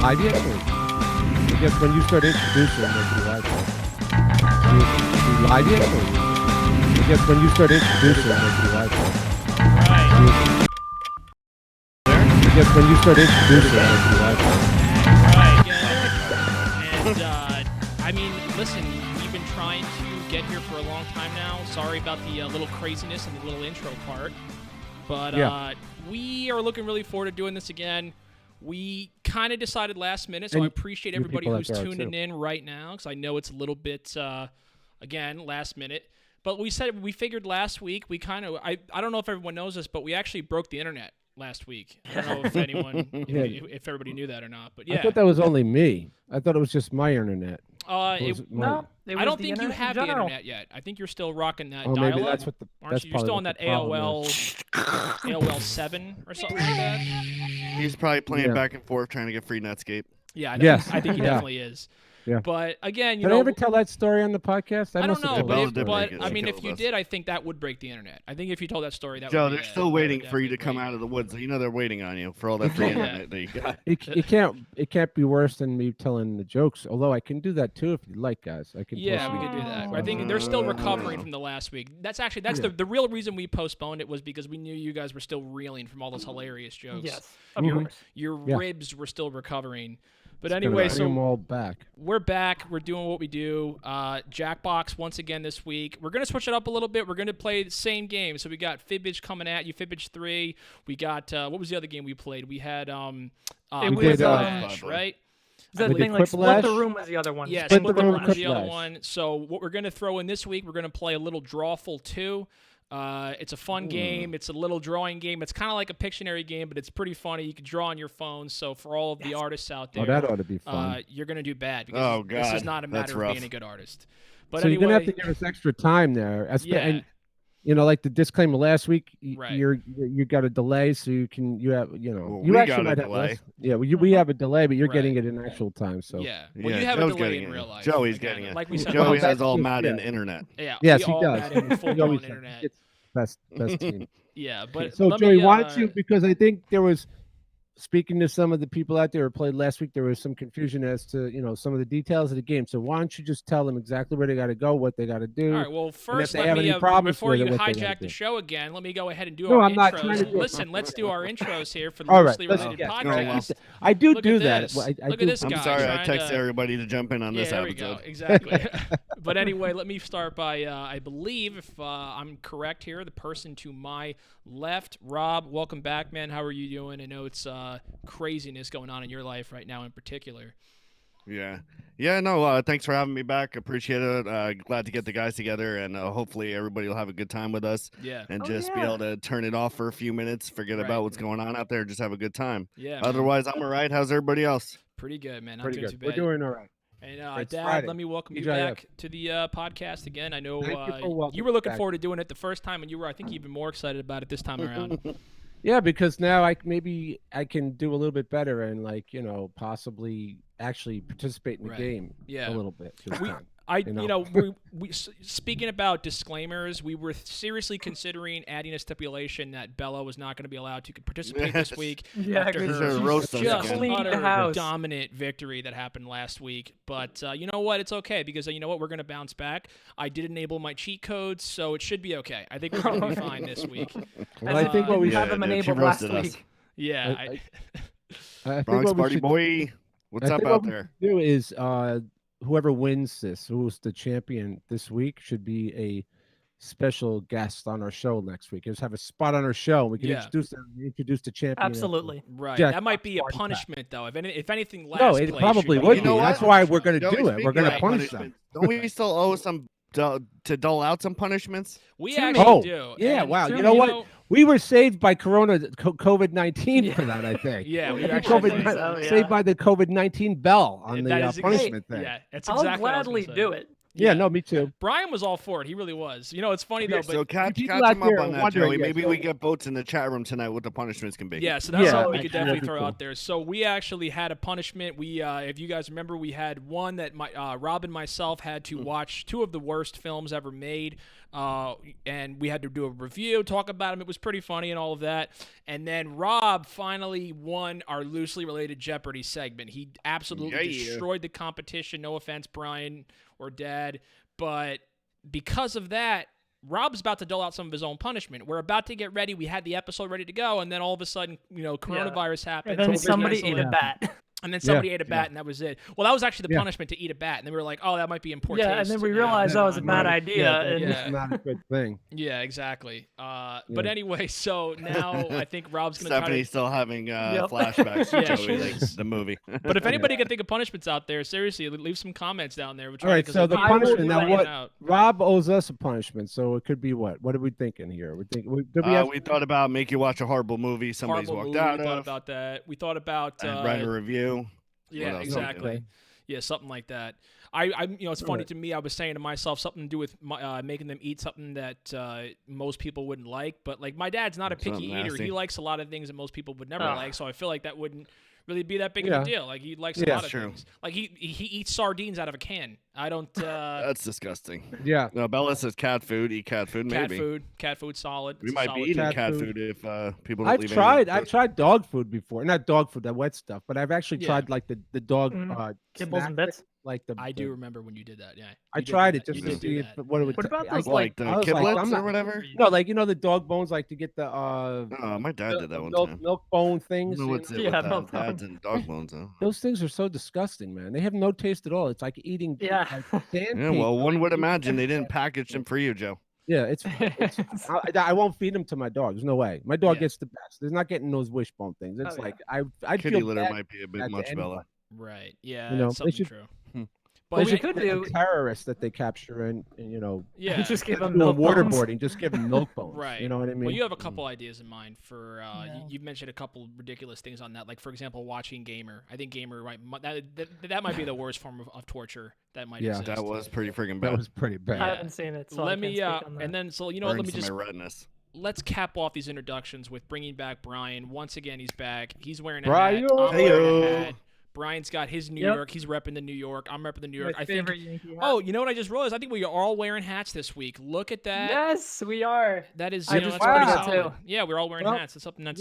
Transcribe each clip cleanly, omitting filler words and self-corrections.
live yet? I guess when you start introducing, we'll be live. We live yet? I guess when you start introducing, we'll be live. Right. I guess when you start introducing, we'll be live. Right. Yeah. And I mean, listen, we've been trying to get here for a long time now. Sorry about the little craziness and the little intro part, but we are looking really forward to doing this again. We kind of decided last minute, so I appreciate everybody who's tuning in right now, because I know it's a little bit, again, last minute. But we figured last week, I don't know if everyone knows this, but we actually broke the internet last week. I don't know if anyone, if everybody knew that or not, but yeah. I thought that was only me. I thought it was just my internet. I don't think you have the internet yet. I think you're still rocking that dial-up. Maybe that's what aren't you? You're still on that AOL 7 or something like that. He's probably playing back and forth trying to get free Netscape. Yeah, I think he definitely is. Yeah. But again, Did I ever tell that story on the podcast? I don't know, but I mean, if you us. did, I think that would break the internet. I think if you told that story, that Joe, would they're still waiting for you to come out of the woods. You know they're waiting on you for all that free internet that you got. It can't be worse than me telling the jokes. Although I can do that too if you like, guys. I can. Yeah, we could do that. I think they're still recovering from the last week. That's the real reason we postponed it, was because we knew you guys were still reeling from all those hilarious jokes. Yes, your ribs were still recovering. But anyway, so all back. We're back. We're doing what we do. Jackbox once again this week. We're going to switch it up a little bit. We're going to play the same game. So we got Fibbage coming at you, Fibbage 3. We got, what was the other game we played? We had Flash, right? The thing like Split the Room was the other one. Yeah, Split the Room was the other one. So what we're going to throw in this week, we're going to play a little Drawful 2. It's a fun game. It's a little drawing game. It's kind of like a Pictionary game, but it's pretty funny. You can draw on your phone. So for all of the artists out there, that ought to be fun. You're going to do bad, because this is not a matter of being a good artist. But so anyway, you're going to have to give us extra time there. And, like the disclaimer last week, you got a delay, so you actually might have delay. We have a delay, but you're getting it in actual time. So you have a delay in real life. Joey's getting it. Like we said, Joey has all Madden internet. Yeah, yes, he does. Madden full-on internet. It's best team. Yeah, but so Joey, why don't you? Because I think there was. Speaking to some of the people out there who played last week, there was some confusion as to some of the details of the game. So why don't you just tell them exactly where they got to go, what they got to do? All right. Well, first, before you hijack the show again, let me go ahead and do our intros. Listen, let's do our intros here for the loosely related podcast. I do that. Look at this guy. I'm sorry, I texted everybody to jump in on this episode. There we go. Exactly. But anyway, let me start by, I believe, if I'm correct here, the person to my left, Rob. Welcome back, man. How are you doing? I know it's craziness going on in your life right now in particular. Thanks for having me back. Appreciate it. Glad to get the guys together, and hopefully everybody will have a good time with us. Be able to turn it off for a few minutes, forget about what's going on out there, just have a good time. Otherwise, I'm all right. How's everybody else? Pretty good, man. Pretty good. Too bad. We're doing all right. And Dad, let me welcome you back to the podcast again. I know you were looking forward to doing it the first time, and you were, I think, even more excited about it this time around. Yeah, because now I can do a little bit better and possibly actually participate in the game a little bit. We speaking about disclaimers, we were seriously considering adding a stipulation that Bella was not going to be allowed to participate this week after her utter dominant victory that happened last week. But you know what? It's okay, because you know what? We're going to bounce back. I did enable my cheat codes, so it should be okay. I think we're going to be fine this week. Well, I think we have them enabled last week. Yeah. Bronx Party Boy, what's up out there? Do is whoever wins this, who's the champion this week, should be a special guest on our show next week. Just have a spot on our show. We can introduce the champion. Absolutely. Right. That might be a punishment, though. If anything, last no, it probably would be. That's why we're going to do it. We're going to punish them. Don't we still owe some to dole out some punishments? We actually do. Yeah. Wow. You know what? We were saved by COVID-19 for that, I think. We saved by the COVID-19 bell on the punishment thing. Yeah, it's I'll gladly do it. Yeah, no, me too. Brian was all for it. He really was. It's funny though. But so catch him up on that, Joey. Maybe we get votes in the chat room tonight what the punishments can be. Yeah, so that's something we could definitely throw out there. So we actually had a punishment. We, if you guys remember, we had one that Rob and myself had to watch 2 of the worst films ever made. And we had to do a review, talk about them. It was pretty funny and all of that. And then Rob finally won our loosely related Jeopardy segment. He absolutely destroyed the competition. No offense, Brian or Dad, but because of that, Rob's about to dole out some of his own punishment. We're about to get ready. We had the episode ready to go, and then all of a sudden, coronavirus happened. And then somebody ate a bat. And then somebody ate a bat, and that was it. Well, that was actually the punishment, to eat a bat. And then we were like, oh, that might be in poor taste. Yeah, and then we realized that was a bad idea. It's not a good thing. Yeah, exactly. But anyway, so now I think Rob's going to Stephanie's still having flashbacks to Joey, like the movie. But if anybody can think of punishments out there, seriously, leave some comments down there. All right, so the punishment, now what? Rob owes us a punishment, so it could be what? What are we thinking here? We thought about make you watch a horrible movie somebody's walked out of. We thought about that. We thought about... write a review. Yeah, exactly. Yeah, something like that. It's funny to me. I was saying to myself something to do with making them eat something that most people wouldn't like. But like my dad's not a picky eater. He likes a lot of things that most people would never like. So I feel like that wouldn't really be that big of a deal. Like he likes a lot of things. Like he eats sardines out of a can. I don't. That's disgusting. Yeah. No, Bella says cat food. Eat cat food. Maybe. Cat food. Solid. We might be eating cat food if people. Don't I've tried dog food before. Not dog food, that wet stuff. But I've actually tried like the dog kibbles and bits. Like I do remember when you did that. Yeah. I tried it just to see what it would. What about those like the kiblets or whatever? No, like the dog bones, like to get the. My dad did that one time. Milk bone things. What's it with dads and dog bones? Those things are so disgusting, man. They have no taste at all. It's like eating. Yeah, well, one would imagine they didn't package them for you, Joe. Yeah, it's I won't feed them to my dog. There's no way. My dog gets the best. They're not getting those wishbone things. It's I'd kitty feel litter bad might be a bit much, Bella. Right. Yeah. That's something true. But they could do terrorists that they capture and just give them waterboarding, just give them milk bones. Right. You know what I mean? Well, you have a couple ideas in mind for you mentioned a couple ridiculous things on that, like for example, watching Gamer. I think Gamer that might be the worst form of torture that might exist. That was pretty freaking bad. That was pretty bad. I haven't seen it. So let me and then let me just retinas. Let's cap off these introductions with bringing back Brian. Once again, he's back. He's wearing a Brian. hat. I'm wearing a hat. Brian's got his New York. He's repping the New York. I'm repping the New York. My favorite Yankee hat. Oh, you know what I just realized? I think we are all wearing hats this week. Look at that. Yes, we are. That is. I just that's pretty that solid. too. Yeah, we're all wearing hats. It's something that's.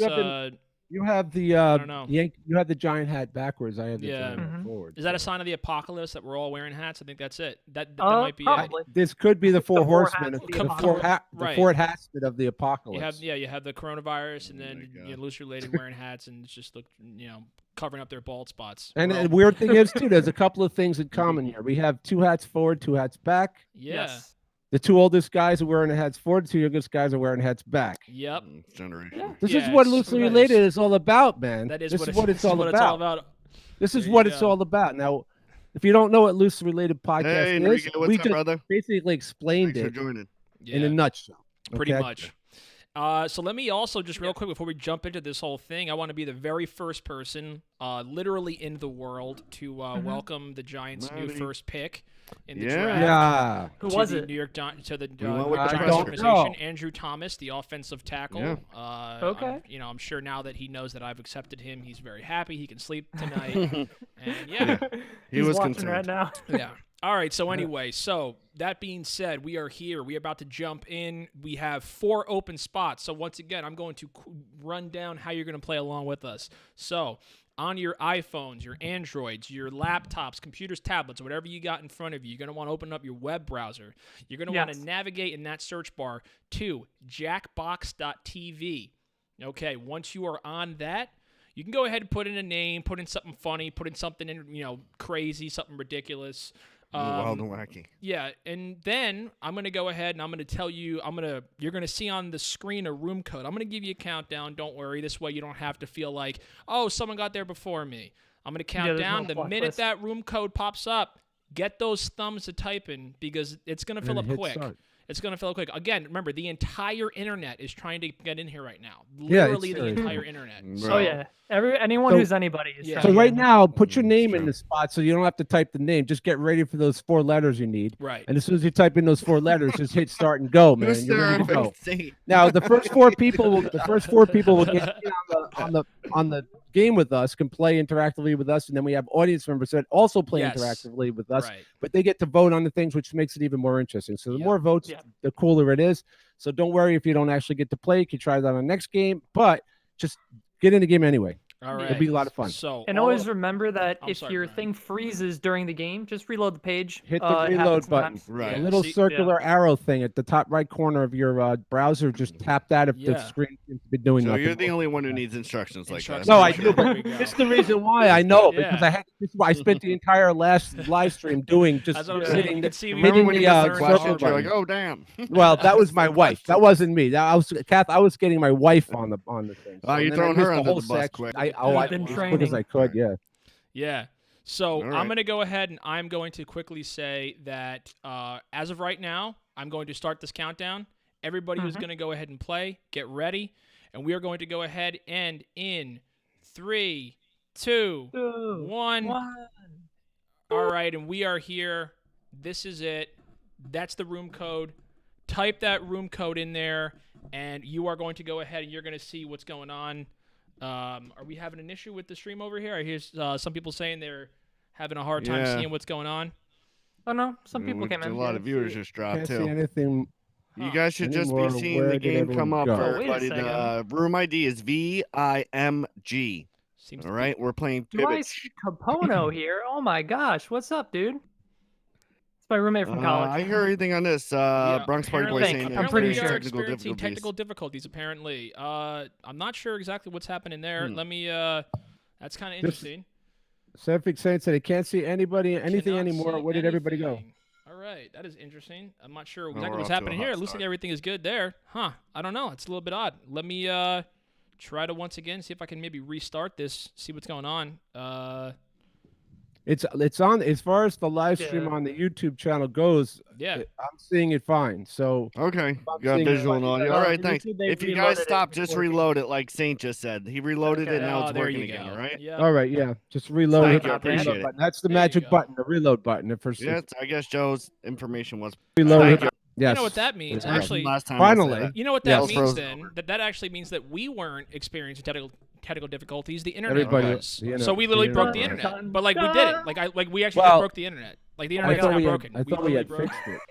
You have the I don't know. you have the giant hat backwards. I have the giant hat forward. Is that a sign of the apocalypse that we're all wearing hats? I think that's it. That might be it. This could be the four horsemen, the four hatsmen of the apocalypse. You have the coronavirus, and then loosely related wearing hats, and it's just covering up their bald spots. And the weird thing is too, there's a couple of things in common here. We have 2 hats forward, 2 hats back. Yes. The 2 oldest guys are wearing the hats forward. The 2 youngest guys are wearing hats back. Yep. Generation. Yeah. This is what loosely related is all about, man. That is this what is what it's all about. This is what it's all about. Now, if you don't know what loosely related podcast is, we just basically explained it in a nutshell. Pretty much. So let me also just real quick before we jump into this whole thing, I want to be the very first person, literally in the world, to welcome the Giants' new first pick in the draft. Yeah. Who was it? New York to the Giants organization, Andrew Thomas, the offensive tackle. Yeah. Okay. I'm sure now that he knows that I've accepted him, he's very happy. He can sleep tonight. And he was watching concerned right now. Yeah. All right, so anyway, that being said, we are here. We're about to jump in. We have 4 open spots. So once again, I'm going to run down how you're going to play along with us. So on your iPhones, your Androids, your laptops, computers, tablets, whatever you got in front of you, you're going to want to open up your web browser. You're going to want to navigate in that search bar to jackbox.tv. Okay, once you are on that, you can go ahead and put in a name, put in something funny, put in something crazy, something ridiculous. Wild and wacky. Yeah, and then I'm going to go ahead and I'm going to tell you, you're going to see on the screen a room code. I'm going to give you a countdown. Don't worry. This way you don't have to feel like, oh, someone got there before me. I'm going to count down. The minute that room code pops up, get those thumbs to type in because it's going to fill up quick. It's going to fill up quick. Again, remember, the entire internet is trying to get in here right now. Literally the entire internet. So, yeah. Anyone who's anybody is So right now, put your name in the spot so you don't have to type the name. Just get ready for those 4 letters you need. Right. And as soon as you type in those 4 letters, just hit start and go, man. You're ready to go. Now, the first 4 people will get on the game with us, can play interactively with us, and then we have audience members that also play interactively with us, but they get to vote on the things, which makes it even more interesting. So the more votes, the cooler it is. So don't worry if you don't actually get to play. You can try that on the next game, but just get in the game anyway. All right. It'll be a lot of fun. And always remember that if your thing freezes during the game, just reload the page. Hit the reload button. Right. A little circular arrow thing at the top right corner of your browser. Just tap that if the screen seems to be doing nothing. So you're the only one who needs instructions like that. No, I do. But it's the reason why I know because I spent the entire last live stream doing just hitting the circle button. Like, oh damn. Well, that was my wife. That wasn't me. I was getting my wife on the thing. Oh, you're throwing her under the bus quick. I as quick as I could, yeah. So I'm going to go ahead and I'm going to quickly say that as of right now, I'm going to start this countdown. Everybody who's going to go ahead and play, get ready, and we are going to go ahead and in 3, 2, 1. All right, and we are here. This is it. That's the room code. Type that room code in there, and you are going to go ahead and you're going to see what's going on. Are we having an issue with the stream over here? I hear some people saying they're having a hard time seeing what's going on. Oh, no, some people came in. A lot of viewers just dropped, too. Can't see anything. You guys should just be seeing the game come up for everybody. The room ID is VIMG. All right, we're playing Pivot. Nice Capono here. Oh, my gosh. What's up, dude? My roommate from college. I hear everything on this. Bronx Party Boy saying I'm pretty sure technical difficulties. Apparently, I'm not sure exactly what's happening there. Let me. That's kind of interesting. Pacific Saint said he can't see anything anymore. Where did everybody go? All right, that is interesting. I'm not sure exactly what's happening here. It looks like everything is good there, huh? I don't know. It's a little bit odd. Let me try to once again see if I can maybe restart this. See what's going on. It's on as far as the live stream on the YouTube channel goes. Yeah, I'm seeing it fine. So okay, got visual and audio. All right, thanks. If you guys stop, just reload it like Saint just said. He reloaded it, now it's working again. All right. Yeah. All right. Yeah. Just reload it. I appreciate it. That's the magic button, the reload button. Yeah, I guess Joe's information was reload. Yes. You know what that means? Actually, finally. You know what that means then? That actually means that we weren't experiencing technical difficulties. The internet was. So we literally broke the internet. But like we did it. Like we actually just broke the internet. Like the internet's not broken. I thought we had fixed it.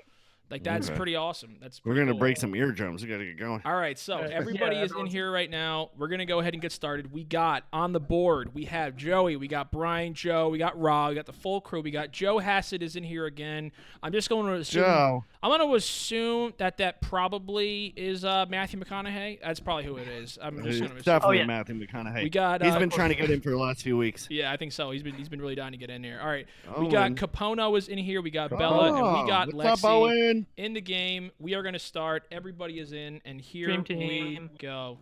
Like that's pretty awesome. We're gonna break some eardrums. We gotta get going. All right, so everybody is in here right now. We're gonna go ahead and get started. We got on the board. We have Joey. We got Brian, Joe. We got Rob. We got the full crew. We got Joe Hassett is in here again. I'm just going to assume. Joe. I'm going to assume that probably is Matthew McConaughey. That's probably who it is. I'm just going to assume. Definitely Matthew McConaughey. We got. He's been trying to get in for the last few weeks. Yeah, I think so. He's been really dying to get in here. All right, we got Capono is in here. We got Bella and we got Lexi in the game. We are going to start. Everybody is in, and here we go.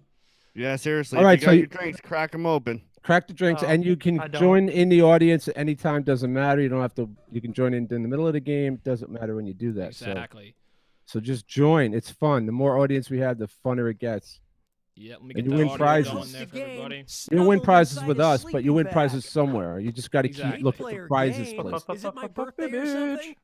Yeah, seriously. All right, if you got your drinks, crack them open. Crack the drinks, and you can join in the audience at any time. Doesn't matter. You don't have to. You can join in the middle of the game. Doesn't matter when you do that. Exactly. So just join. It's fun. The more audience we have, the funner it gets. Yeah, let me get and you win prizes. You don't win prizes with us, but you win prizes somewhere. You just got to keep looking for prizes. Is it my birthday or something?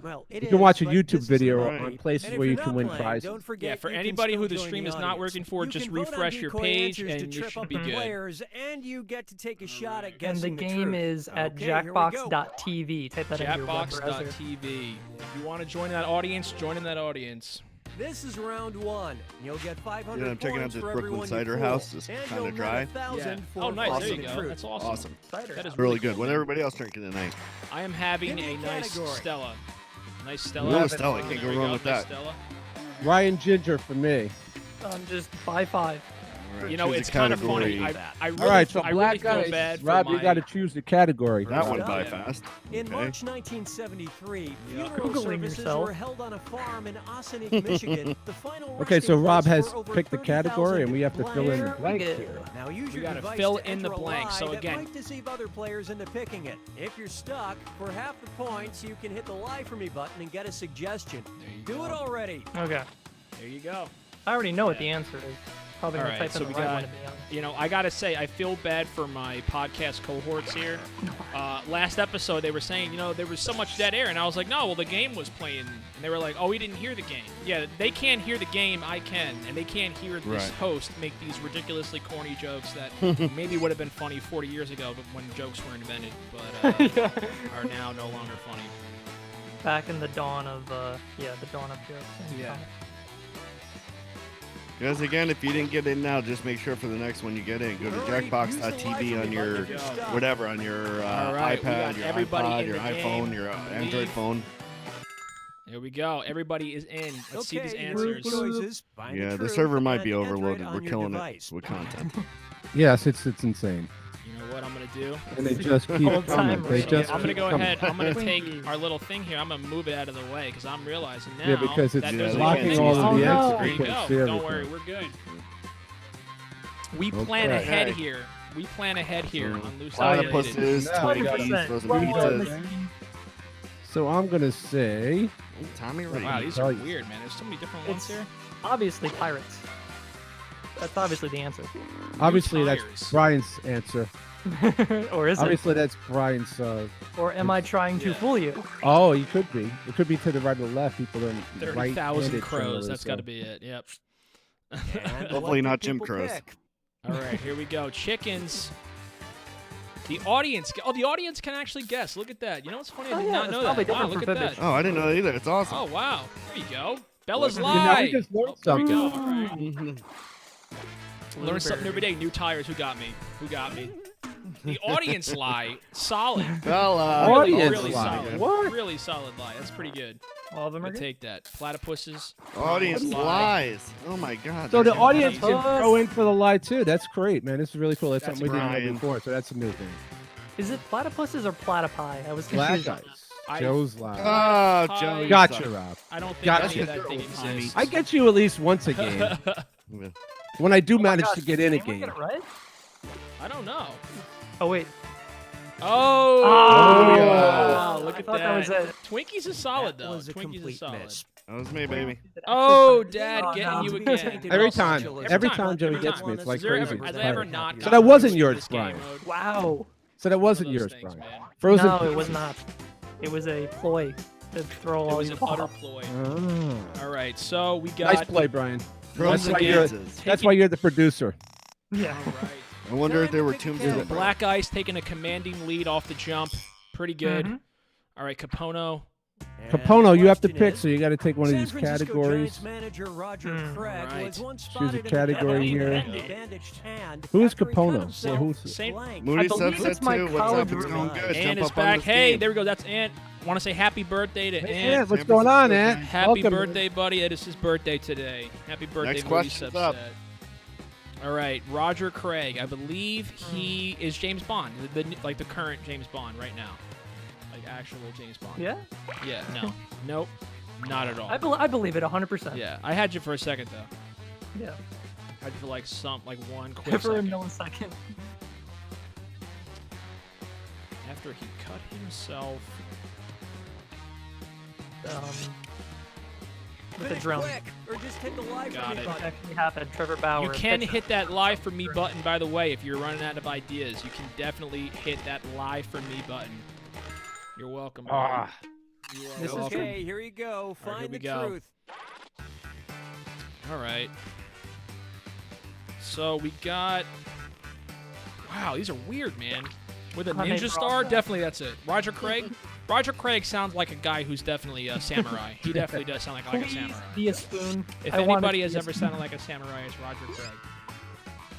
Well, you can watch a YouTube video on places where you can win prizes. Don't forget, yeah, for anybody who the stream is not working for, just refresh your page and you should be good. And you get to take a shot at guessing the game is at jackbox.tv. Type that in your web browser. Jackbox.tv. If you want to join that audience, join in that audience. This is round 1. You'll get 500 I'm checking out this Brooklyn cider house. It's kind of dry. Yeah. Oh, nice. There you go. That's awesome. Awesome. That is really good. What everybody else drinking tonight? I am having a nice Stella. Nice Stella. Ooh, Stella. Can't go wrong with that. Stella. Ryan Ginger for me. Just 5-5. You know, it's kind of funny. I really, all right, so I black really guys, feel bad Rob, for you got to choose the category. That went by fast. In March 1973, funeral services were held on a farm in Ossining, Michigan. The final okay, so resting Rob place has for over picked the category, and we have to fill in the Here blank we go. here. Now use We your gotta device fill to in the enter a blank. lie So that again- might deceive other players into picking it. If you're stuck, for half the points, you can hit the Lie For Me button and get a suggestion. Do it already. Okay. There you go. I already know what the answer is. Probably All gonna right, type so in we the right got, one, to be honest. you know, I gotta say, I feel bad for my podcast cohorts here. Last episode, they were saying, you know, there was so much dead air, and I was like, no, well, the game was playing, and they were like, oh, we didn't hear the game. Yeah, they can't hear the game, I can, and they can't hear this host make these ridiculously corny jokes that maybe would have been funny 40 years ago, but when jokes were invented, but are now no longer funny. Back in the dawn of, the dawn of jokes. Yeah. Guys, again, if you didn't get in now, just make sure for the next one you get in. Go to jackbox.tv on your whatever, on your iPad, your iPod, your iPhone, your Android phone. There we go. Everybody is in. Let's see these answers. Yeah, the server might be overloaded. We're killing it with content. Yes, it's insane. You know what I'm going to do? And they just keep coming. They just I'm going to keep go coming. ahead. I'm going to take our little thing here. I'm going to move it out of the way because I'm realizing now because it's that there's blocking a all of the no. There exits. you You can't go. see Don't everything. worry. We're good. We plan ahead here. We plan ahead here on Loose Platypuses, Twinkies, 100%. frozen Well, pizzas. So I'm going to say... Tommy Ray. Wow, these are weird, man. There's so many different ones here. Obviously pirates. That's obviously the answer. Obviously, that's Brian's answer. Or is Obviously, that's Brian's... or am I trying to fool you? Oh, you could be. It could be to the right or the left. People are 30,000 crows. That's got to be it. Yep. Hopefully not Jim Crows. All right, here we go. Chickens. The audience. Oh, the audience can actually guess. Look at that. You know what's funny? I did not know that. Wow, look at that. Oh, I didn't know that either. It's awesome. Oh, wow. There you go. Bella's Now Lie. we just learned There we something. go. All right. Learn something every day. New tires. Who got me? Who got me? The audience lie. Solid. Well, really solid. What? Really solid lie. That's pretty good. All of them are I'll good? take that. Platypuses. Audience lies. Oh my God. So the there's audience so many. can go in for the lie, too. That's great, man. This is really cool. That's That's something we didn't know Brian. before, so that's a new thing. Is it platypuses or platypi? I was Black confused. guys. Joe's lie. Oh, Joey. Gotcha, Rob. I don't think Gotcha. any of that thing exists. I get you at least once a game. When I do manage to get in a Did we game. get it right? I don't know. Oh, wait. Oh, yeah. look I at thought that was it. Twinkies is solid, That though. was a Twinkies complete is solid. miss. That was me, baby. Oh, Dad, Oh, getting no. you again. Every time Joey every gets time. me, it's like Has there crazy. ever, has It's I ever fun. not So gotten that wasn't through yours, this game Brian. mode? Wow. So that wasn't One of yours, those things, Brian. man. Frozen. No, it was not. It was a ploy to throw It all was you an utter off. ploy. Oh. All right, so we got. Nice play, Brian. Frozen why you're- pizzas. That's why you're the producer. Yeah. All right. I wonder if there were tombstones. Black Ice taking a commanding lead off the jump. Pretty good. Mhm. All right, Capono. Capono, you have to pick, so you got to take one of these categories. Manager Roger Craig right. was once Choose a spotted in category a here. bandaged hand Who's after he cut Capono? himself Yeah, who's- Same. blank. Moody I believe Subset it's my 2. What's up? college It's going good. Ant Jump is up on back. this Hey, game. there we go. That's Ant. Want to say happy birthday to Hey, Ant. what's going on, Ant? Happy Welcome. birthday, buddy. It is his birthday today. Happy birthday, Next Moody question's up. Subset. All right, Roger Craig. I believe he is James Bond, like the current James Bond right now. Like actual James Bond. Yeah? Yeah, no. Nope. Not at all. I believe it 100%. Yeah, I had you for a second, though. Yeah. I had you for like one quick For a second. millisecond. After he cut himself. With the drum. Quick, or just hit the live Got it. What actually happened? Trevor Bauer. You can pitched- hit that live for me button, by the way, if you're running out of ideas. You can definitely hit that live for me button. You're welcome. buddy. You are This is welcome. Okay, here you go. All right, here Find we the go. truth. All right. So we got. Wow, these are weird, man. With a Honey ninja star, Bravo. definitely that's it. Roger Craig. Roger Craig sounds like a guy who's definitely a samurai. He definitely does sound like a Please samurai. be a spoon. If I want it anybody to has be a ever spoon. sounded like a samurai, it's Roger Craig.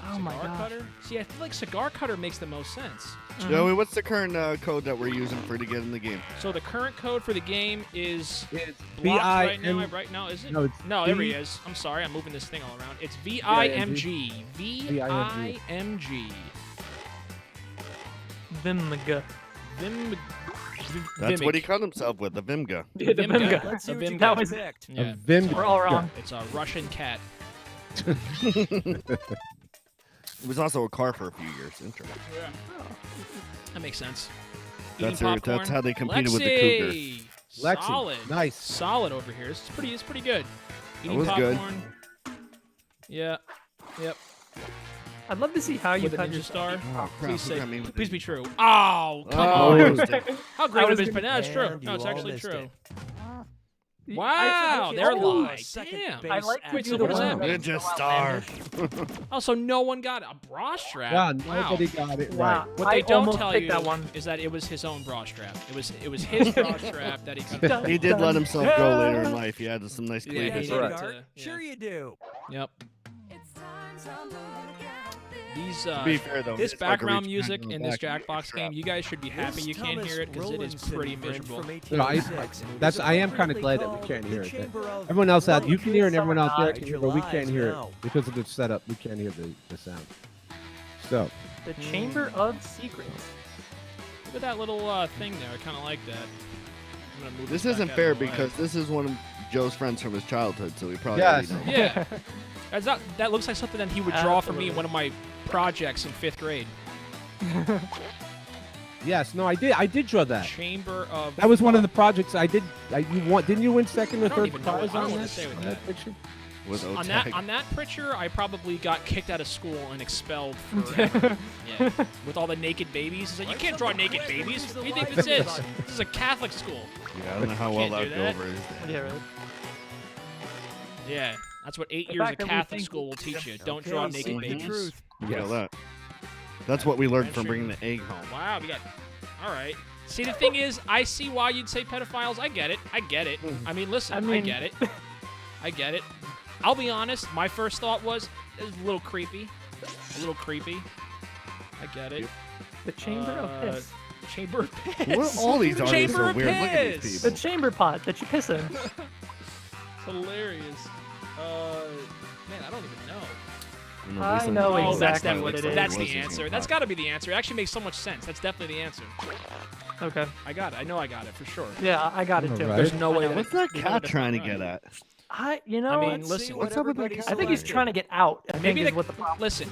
Oh my Cigar gosh. cutter? See, I feel like cigar cutter makes the most sense. Joey, what's the current code that we're using to get in the game? So the current code for the game is It's blocked right VIM. now, is it? No, it's no, there he is. I'm sorry, I'm moving this thing all around. It's VIMG. VIMG. Vimga. That's what he called himself with, the Vimga. Yeah, the Vimga. Let's see what you Vimga. guys was picked. Yeah. Vimga. We're all wrong. It's a Russian cat. It was also a car for a few years. Interesting. Yeah. That makes sense. That's Popcorn. how they competed Lexi. with the Cougar. Lexi. Solid. Nice. Solid over here. It's pretty good. Eating was good. popcorn. Yeah. Yep. I'd love to see how you With a cut ninja your star. Oh, crap, Please say, look at me with please the- be true. Oh, come Oh, on. it was dead. How great I would was it be? No, it's true. And No, you it's all actually missed true. it. Wow, I they're told you. live. Second Damn. base I like to Wait, do so the what is one that? Ninja Star. Oh, so no one got a bra strap. Yeah, Wow. nobody got it Wow. right. What I they don't almost tell picked you that one. is that it was his own bra strap. It was his bra strap that he cut off. He did let himself go later in life. He had some nice Yeah, cleavage. he Hey, did. Right. Art, Sure you do. Yep. These To be fair, though, this it's like a background reach music behind in the this back. Jackbox game, you guys should be happy you can't hear it because it is pretty miserable. No, I am kind of glad that we can't hear it. Everyone else out, you can hear it, and everyone out there can hear it, but we can't hear it because of the setup. We can't hear the sound. So, The Chamber of Secrets. Look at that little thing there. I kind of like that. I'm gonna move This back isn't out fair of the way. because this is one of Joe's friends from his childhood, so he probably Yes. already knows. Yeah. That looks like something that he would draw for me in one of my projects in 5th grade. yes, no, I did draw that. Chamber of... That was one of the projects I did. Didn't you win second or I don't third even know prize what- I don't on know what that? to say with on that. picture? With on Otag. that picture, I probably got kicked out of school and expelled forever. Yeah. With all the naked babies. It's like, you can't draw naked babies. What do you think this is? This is a Catholic school. Yeah, I don't know how well Can't that do would go that. over his Yeah, right. Yeah. That's what 8 The years fact of that we Catholic think- school will teach you. Don't Okay, draw speak naked the babies. truth. Feel that. That's what we learned from bringing the egg home. Wow, we got... All right. See, the thing is, I see why you'd say pedophiles. I get it. I Mm-hmm. mean, listen, I I mean- get it. I get it. I'll be honest. My first thought was, it was a little creepy. A little creepy. I get it. The Chamber of Piss. Chamber of Piss. What, all these artists Chamber are of weird. Look at Piss. these The people. chamber pot that you piss in. Hilarious. Man, I don't even know. I know Oh, that's exactly definitely what it is. That's the answer. That's got to be the answer. It actually makes so much sense. That's definitely the answer. Okay. I got it. I know I got it for sure. Yeah, I got it too. Alright. There's no way. What's that there's no cat way trying to that's get right. at? I mean, Let's listen. see What's what up with that everybody's cat? I think he's selected. trying to get out. I Maybe think is the what the problem. listen.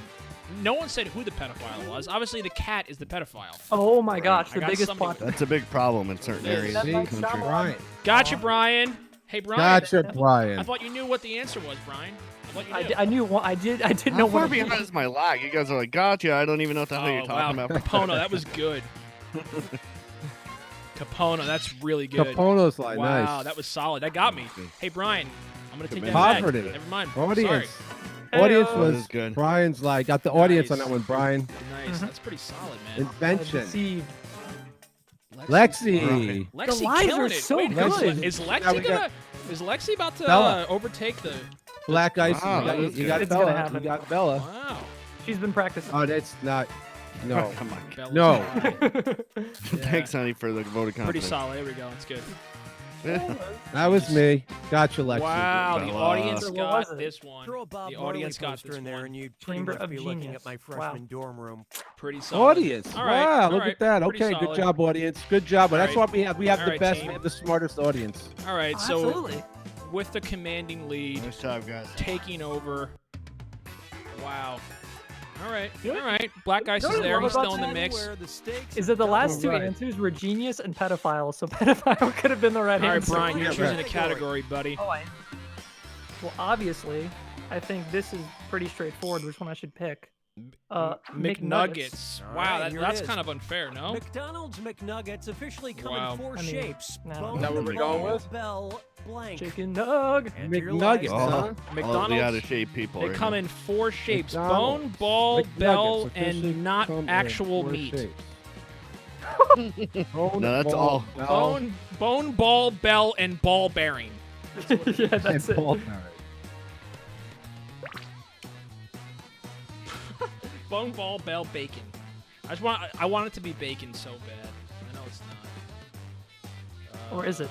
No one said who the pedophile was. Obviously, the cat is the pedophile. Oh my gosh, I the got biggest somebody- plot. That's a big problem in certain Yes. areas That of the might country. sound Brian. Gotcha, Brian. Hey, Brian. Gotcha, I Brian. thought you knew what the answer was, Brian. I thought you knew. I knew one. I did How know far what. behind is my lag? You guys are like, gotcha. I don't even know what the hell you're talking wow. about. Capono, that was good. Capono, that's really good. Capono's like Wow, nice. that was solid. That got me. Hey, Brian, I'm gonna take that Poverty. back. Never mind. Audience. Sorry. Audience Hey-o. was That is good. Brian's like got the audience on Nice. that one. Brian. Nice. That's pretty solid, man. Invention. Deceived. Lexi. Lexi The lies killing are it. so Wait, good. Is Now Lexi we got is Lexi about to Bella. overtake the? Black ice. Wow, you got, that's you got good. It's gonna Bella. happen. You got Bella. Wow. She's been practicing. Oh, that's not. No. Come on. Bella's No. high. Thanks, honey, for the vote of confidence. Pretty solid. There we go. It's good. That was me. Gotcha, Lexi. Wow, the Bella. audience So what got was it? this one. Throw a Bob The Marley audience got poster this in there, one. and you'd pretty Chamber much of be looking Genius. at my Wow. freshman dorm room. Pretty solid. Audience. All right. Wow, all look right, at that. pretty Okay, good solid. job, audience. Good job. But All that's right. what we have. We have All the right, best. team. We have the smartest audience. All right. So Absolutely. with the commanding lead, Nice job, guys. taking over. Wow. All right. All right. Black Ice is there. He's still in the mix. Where the stakes Is that the last two Right. answers were genius and pedophile? So pedophile could have been the right All right, answer. Brian, you're Yeah, choosing a right. category, buddy. Oh, well, obviously, I think this is pretty straightforward. Which one I should pick? McNuggets. All Wow, right, here it that's is. kind of unfair, no? McDonald's McNuggets officially come Wow. in four I mean, shapes. no. Bone, Is that what we're going ball, with? Bell, blank. Chicken nug. And your McNuggets, lives. huh? All the McDonald's. out of shape people. They right come now. in four shapes: bone, McDonald's. ball, McNuggets bell, officially and not come in actual four meat. shapes. Bone, No, that's ball, all. bell, Bone, ball, bell, and ball bearing. Yeah, that's and it. ball bearing. Bone ball bell bacon. I want it to be bacon so bad. I know it's not. Or is it?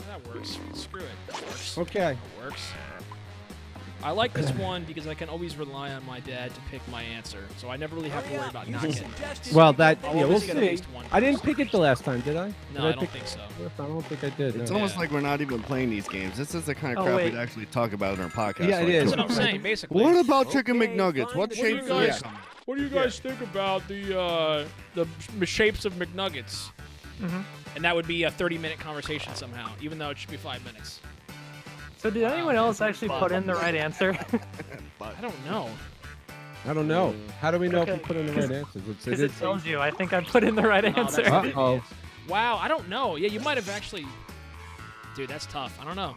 That works. Screw it. That works. Okay. That works. I like this one because I can always rely on my dad to pick my answer, so I never really have to worry about not getting it. Well, we'll see. I didn't pick it the last time, did I? No, I don't think so. I don't think I did. It's almost like we're not even playing these games. This is the kind of crap we'd actually talk about in our podcast. Yeah, it is. That's what I'm saying, basically. What about chicken McNuggets? What shapes are they? What do you guys think about the shapes of McNuggets? Mm-hmm. And that would be a 30-minute conversation somehow, even though it should be 5 minutes. So did anyone else actually put in the right answer? I don't know. I don't know. How do we know if we put in the right answers? Because it tells you. I think I put in the right answer. Uh-oh. Wow, I don't know. Yeah, you might have actually... Dude, that's tough. I don't know.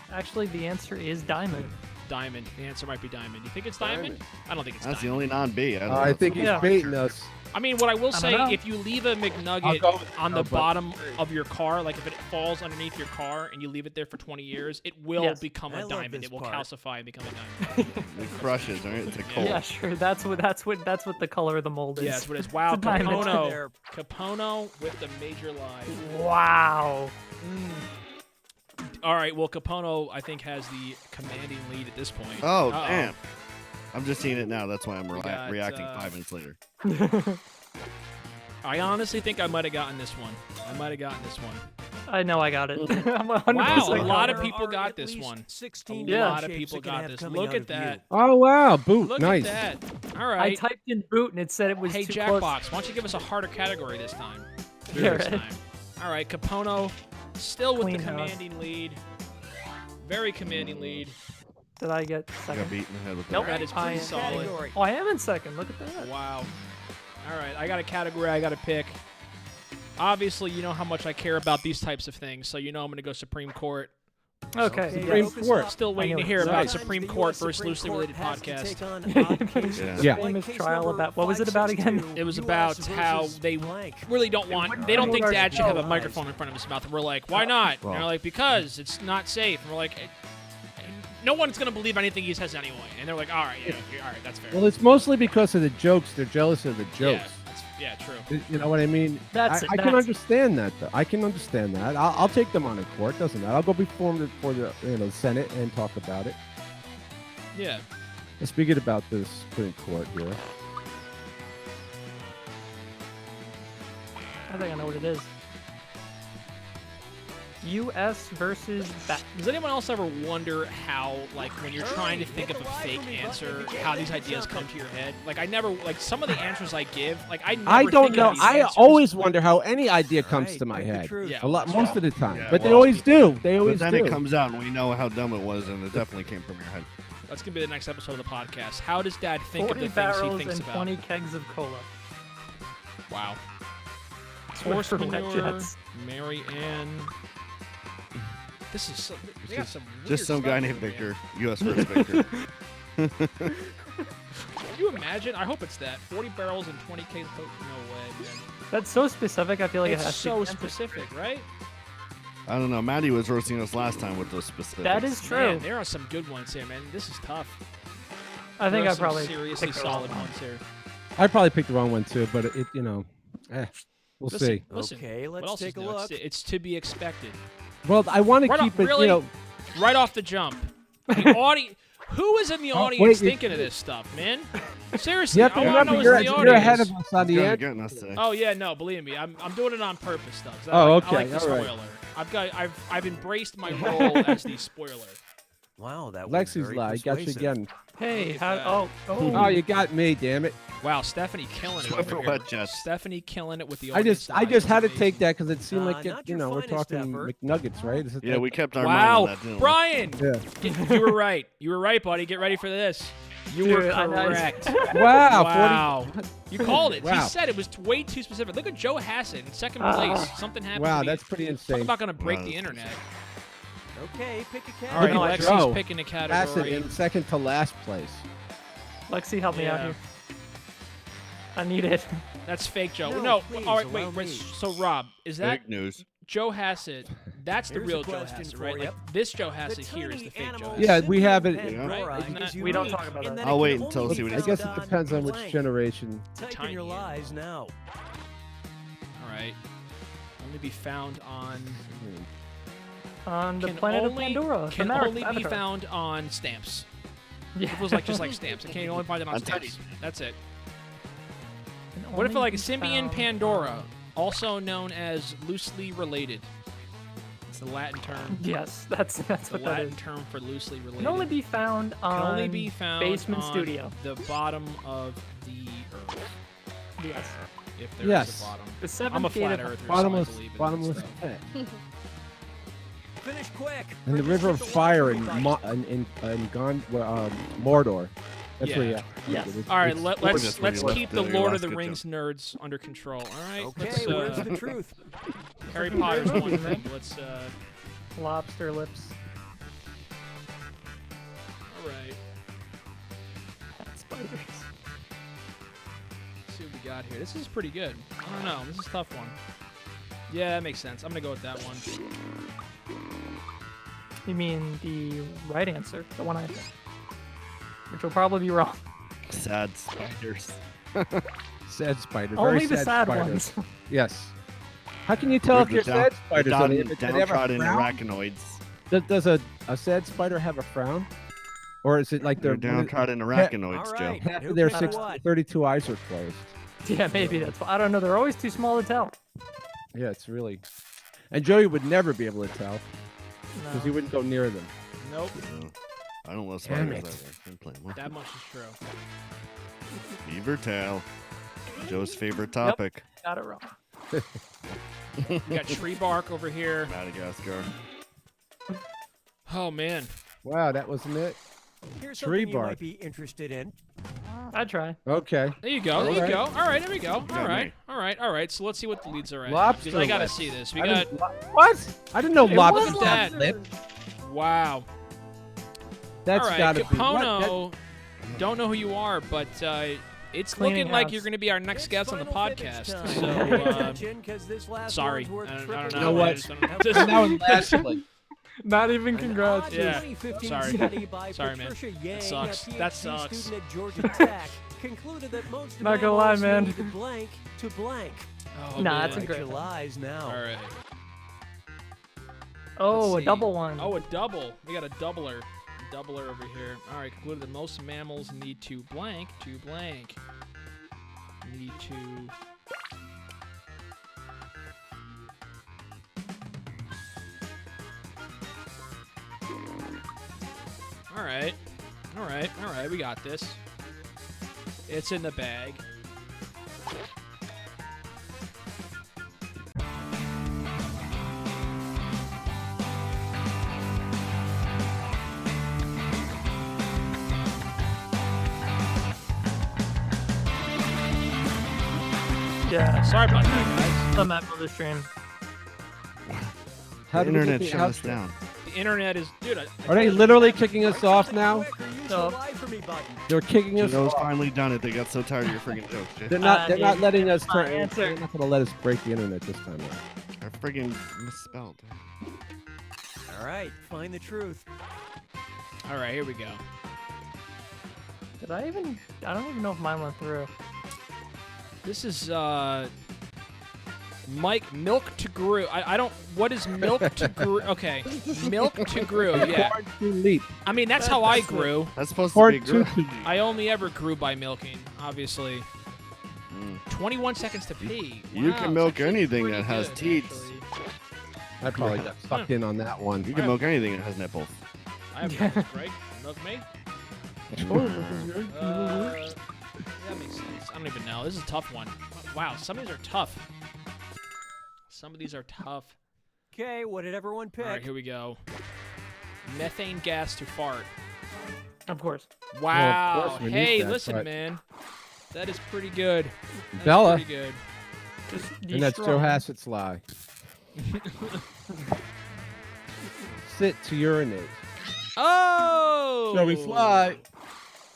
Actually, the answer is diamond. Diamond. The answer might be diamond. You think it's diamond? I don't think it's That's diamond. the only non-B. I think he's baiting us. I mean, what I will say, if you leave a McNugget on the bottom of your car, like if it falls underneath your car and you leave it there for 20 years, it will become a diamond. It will calcify and become a diamond. It crushes, right? It's a coal. Yeah, sure. That's what the color of the mold is. Yeah, that's what it is. Wow, Capono. Capono with the major lie. Wow. All right, well, Capono, I think, has the commanding lead at this point. Oh, damn. I'm just seeing it now. That's why I'm reacting 5 minutes later. I honestly think I might have gotten this one. I know I got it. I'm 100% wow, a lot of people got this one. 16 a lot of people got this. Look at that. Oh, wow. Boot. Look nice. at that. All right. I typed in boot and it said it was Hey, too Jackbox, close. why don't you give us a harder category this time? Yeah, right. All right, Capono still with Clean the house. commanding lead. Very commanding lead. Did I get I second? got beat in the head with Nope. That is pretty solid. Oh, I am in second. Look at that. Wow. All right, I got a category I got to pick. Obviously, you know how much I care about these types of things, so you know I'm going to go Supreme Court. Okay. Supreme Court. Still waiting to hear about Supreme Court versus Loosely Related podcast. Yeah. Famous trial about what was it about again? It was about how they really don't want. They don't think Dad should have a microphone in front of his mouth. And we're like, why not? And they're like, because it's not safe. And we're like, no one's gonna believe anything he says anyway. And they're like, all right, all right, that's fair. Well, it's mostly because of the jokes. They're jealous of the jokes. Yeah, true. You know what I mean? That's I can understand that, though. I can understand that. I'll take them on in court. Doesn't matter. I'll go before the Senate and talk about it. Yeah. Let's begin about this Supreme Court here. I think I know what it is. U.S. versus... Does anyone else ever wonder how, like, when you're trying to think of a fake answer, how these ideas come to your head? Like, I never, like, some of the answers I give, like, I don't know. I always wonder how any idea comes to my head. Yeah, most of the time. But they always do. They always do. But then it comes out and we know how dumb it was, and it definitely came from your head. That's going to be the next episode of the podcast. How does Dad think of the 40 things barrels he thinks and about? 20 kegs of cola. Wow. Horsemanure, Mary Ann. This is they got some weird just some stuff guy named here, Victor, U.S. first Victor. Can you imagine? I hope it's that. 40 barrels and 20 Ks of Coke. No way, man. That's so specific. I feel like it's it has so to be specific, right? I don't know. Maddie was roasting us last time with those specifics. That is true. Man, there are some good ones here, man. This is tough. I think I probably seriously solid ones here. I probably picked the wrong one too, but we'll see. Listen, okay, let's take a look. It's to be expected. Well, I want to keep it, really, right off the jump. The who is in the audience thinking of this stuff, man? Seriously, I want to know you're ahead of us on the end. Oh yeah, no, believe me, I'm doing it on purpose, stuff. Okay, I like the spoiler. Right. I've embraced my role as the spoiler. Wow, that was Lexi's very lie. I got you persuasive. again. Hey, Oh, you got me, damn it. Wow, Stephanie killing it over here. Stephanie killing it with the I just had to take that because it seemed like not we're your talking finest McNuggets, right? Yeah, we kept our mind on that, didn't we? Brian! Yeah. You were right. You were right, buddy. Get ready for this. You were correct. Wow. 40. You called it. Wow. He said it was way too specific. Look at Joe Hassan, second place. Something happened. Wow, that's pretty insane. I'm about going to break the internet. Okay, pick a All category. right, Lexi's picking a category. Hassan in second to last place. Lexi, help me out here. I need it. That's fake, Joe. No, No. please, All right, allow wait. me. So, Rob, is that Fake news. Joe Hassett, that's the real Joe Hassett, right? Like, this Joe Hassett here is the fake Joe Hassett. Yeah, we have it. Right? We don't talk about that. I'll wait until see what I guess it depends on which generation. Type in your lies now. All right. Only be found on the planet of Pandora. Can only be found on stamps. Yeah. It was like just like stamps. I can't only find it on stamps. That's it. What if like a Symbian Pandora, also known as loosely related? It's the Latin term. Yes, that's what that is. The Latin term for loosely related. Can only be found on Basement on Studio. The bottom of the Earth. Yes. If there is a bottom. The seventh I'm a flat gate of earther, Bottomless, so I believe in bottomless that pit. Finish quick. And the River of Fire in Mordor. That's where you. Yeah. All right, let's keep the Lord of the Rings nerds under control. All right. Okay, where's the truth? Harry Potter's one thing. Let's. Lobster lips. All right. Spiders. Let's see what we got here. This is pretty good. I don't know. This is a tough one. Yeah, that makes sense. I'm gonna go with that one. You mean the right answer, the one I think, which will probably be wrong. Sad spiders. Sad spider. Only Very the sad spider. ones. Yes. How can you tell if you're sad spiders? Downtrodden arachnoids. Does a sad spider have a frown? Or is it like they're downtrodden arachnoids, Joe? Half of their 32 eyes are closed. Yeah, maybe that's. I don't know. They're always too small to tell. Yeah, it's really. And Joey would never be able to tell because he wouldn't go near them. Nope. No, I don't love spiders either. That much is true. Beaver tail. Joe's favorite topic. Got it wrong. We got tree bark over here. Madagascar. Oh man. Wow, that wasn't it. Here's tree something bark. you might be interested in. I'd try. Okay. There you go. There you go. All right. There we go. All right. All right. All right. So let's see what the leads are at. Lobster I gotta lips. see this. We got. What? I didn't know lobster look at that. lip. Wow. That's all right, gotta Capono, be. don't know who you are, but it's Cleaning looking like house. you're going to be our next guest on the podcast. So, sorry. I don't know. You know what? I'm now in last place. Not even congrats. Yeah. Sorry. Sorry, man. That sucks. That sucks. Not gonna lie, man. Blank to blank. Oh, nah, man. that's a great lies now. All right. Oh, a double one. Oh, a double. We got a doubler. Doubler over here. All right. Concluded that most mammals need to blank. To blank. Need to. All right. All right. All right. We got this. It's in the bag. Yeah. Sorry about that, guys. I'm at for the stream. The internet shut us down. The internet is, dude. Are they literally kicking us off now? No. They're kicking us Joe's off. finally done it. They got so tired of your freaking jokes. They're not. They're not letting us turn. answer. They're not gonna let us break the internet this time. They're friggin' misspelled. All right, find the truth. All right, here we go. Did I even? I don't even know if mine went through. This is Mike Milk to Gru. I don't. What is Milk to Gru? Okay, Milk to Gru. Yeah. Leap. I mean, that's how I grew. That's supposed to be good. I only ever grew by milking, obviously. 21 seconds to pee. You Wow, can milk it's actually anything pretty that has good, teats. actually. I probably got sucked in on that one. You can milk anything that has nipples. I have nipples, right? Milk me? That makes sense. I don't even know. This is a tough one. Wow, some of these are tough. Some of these are tough. Okay, what did everyone pick? All right, here we go. Methane gas to fart. Of course. Wow. Well, of course we Hey, need that, listen, but- man. That is pretty good. That's Bella. pretty good. Just And that's Joe Hassett's lie. Sit to urinate. Oh! Shall we fly?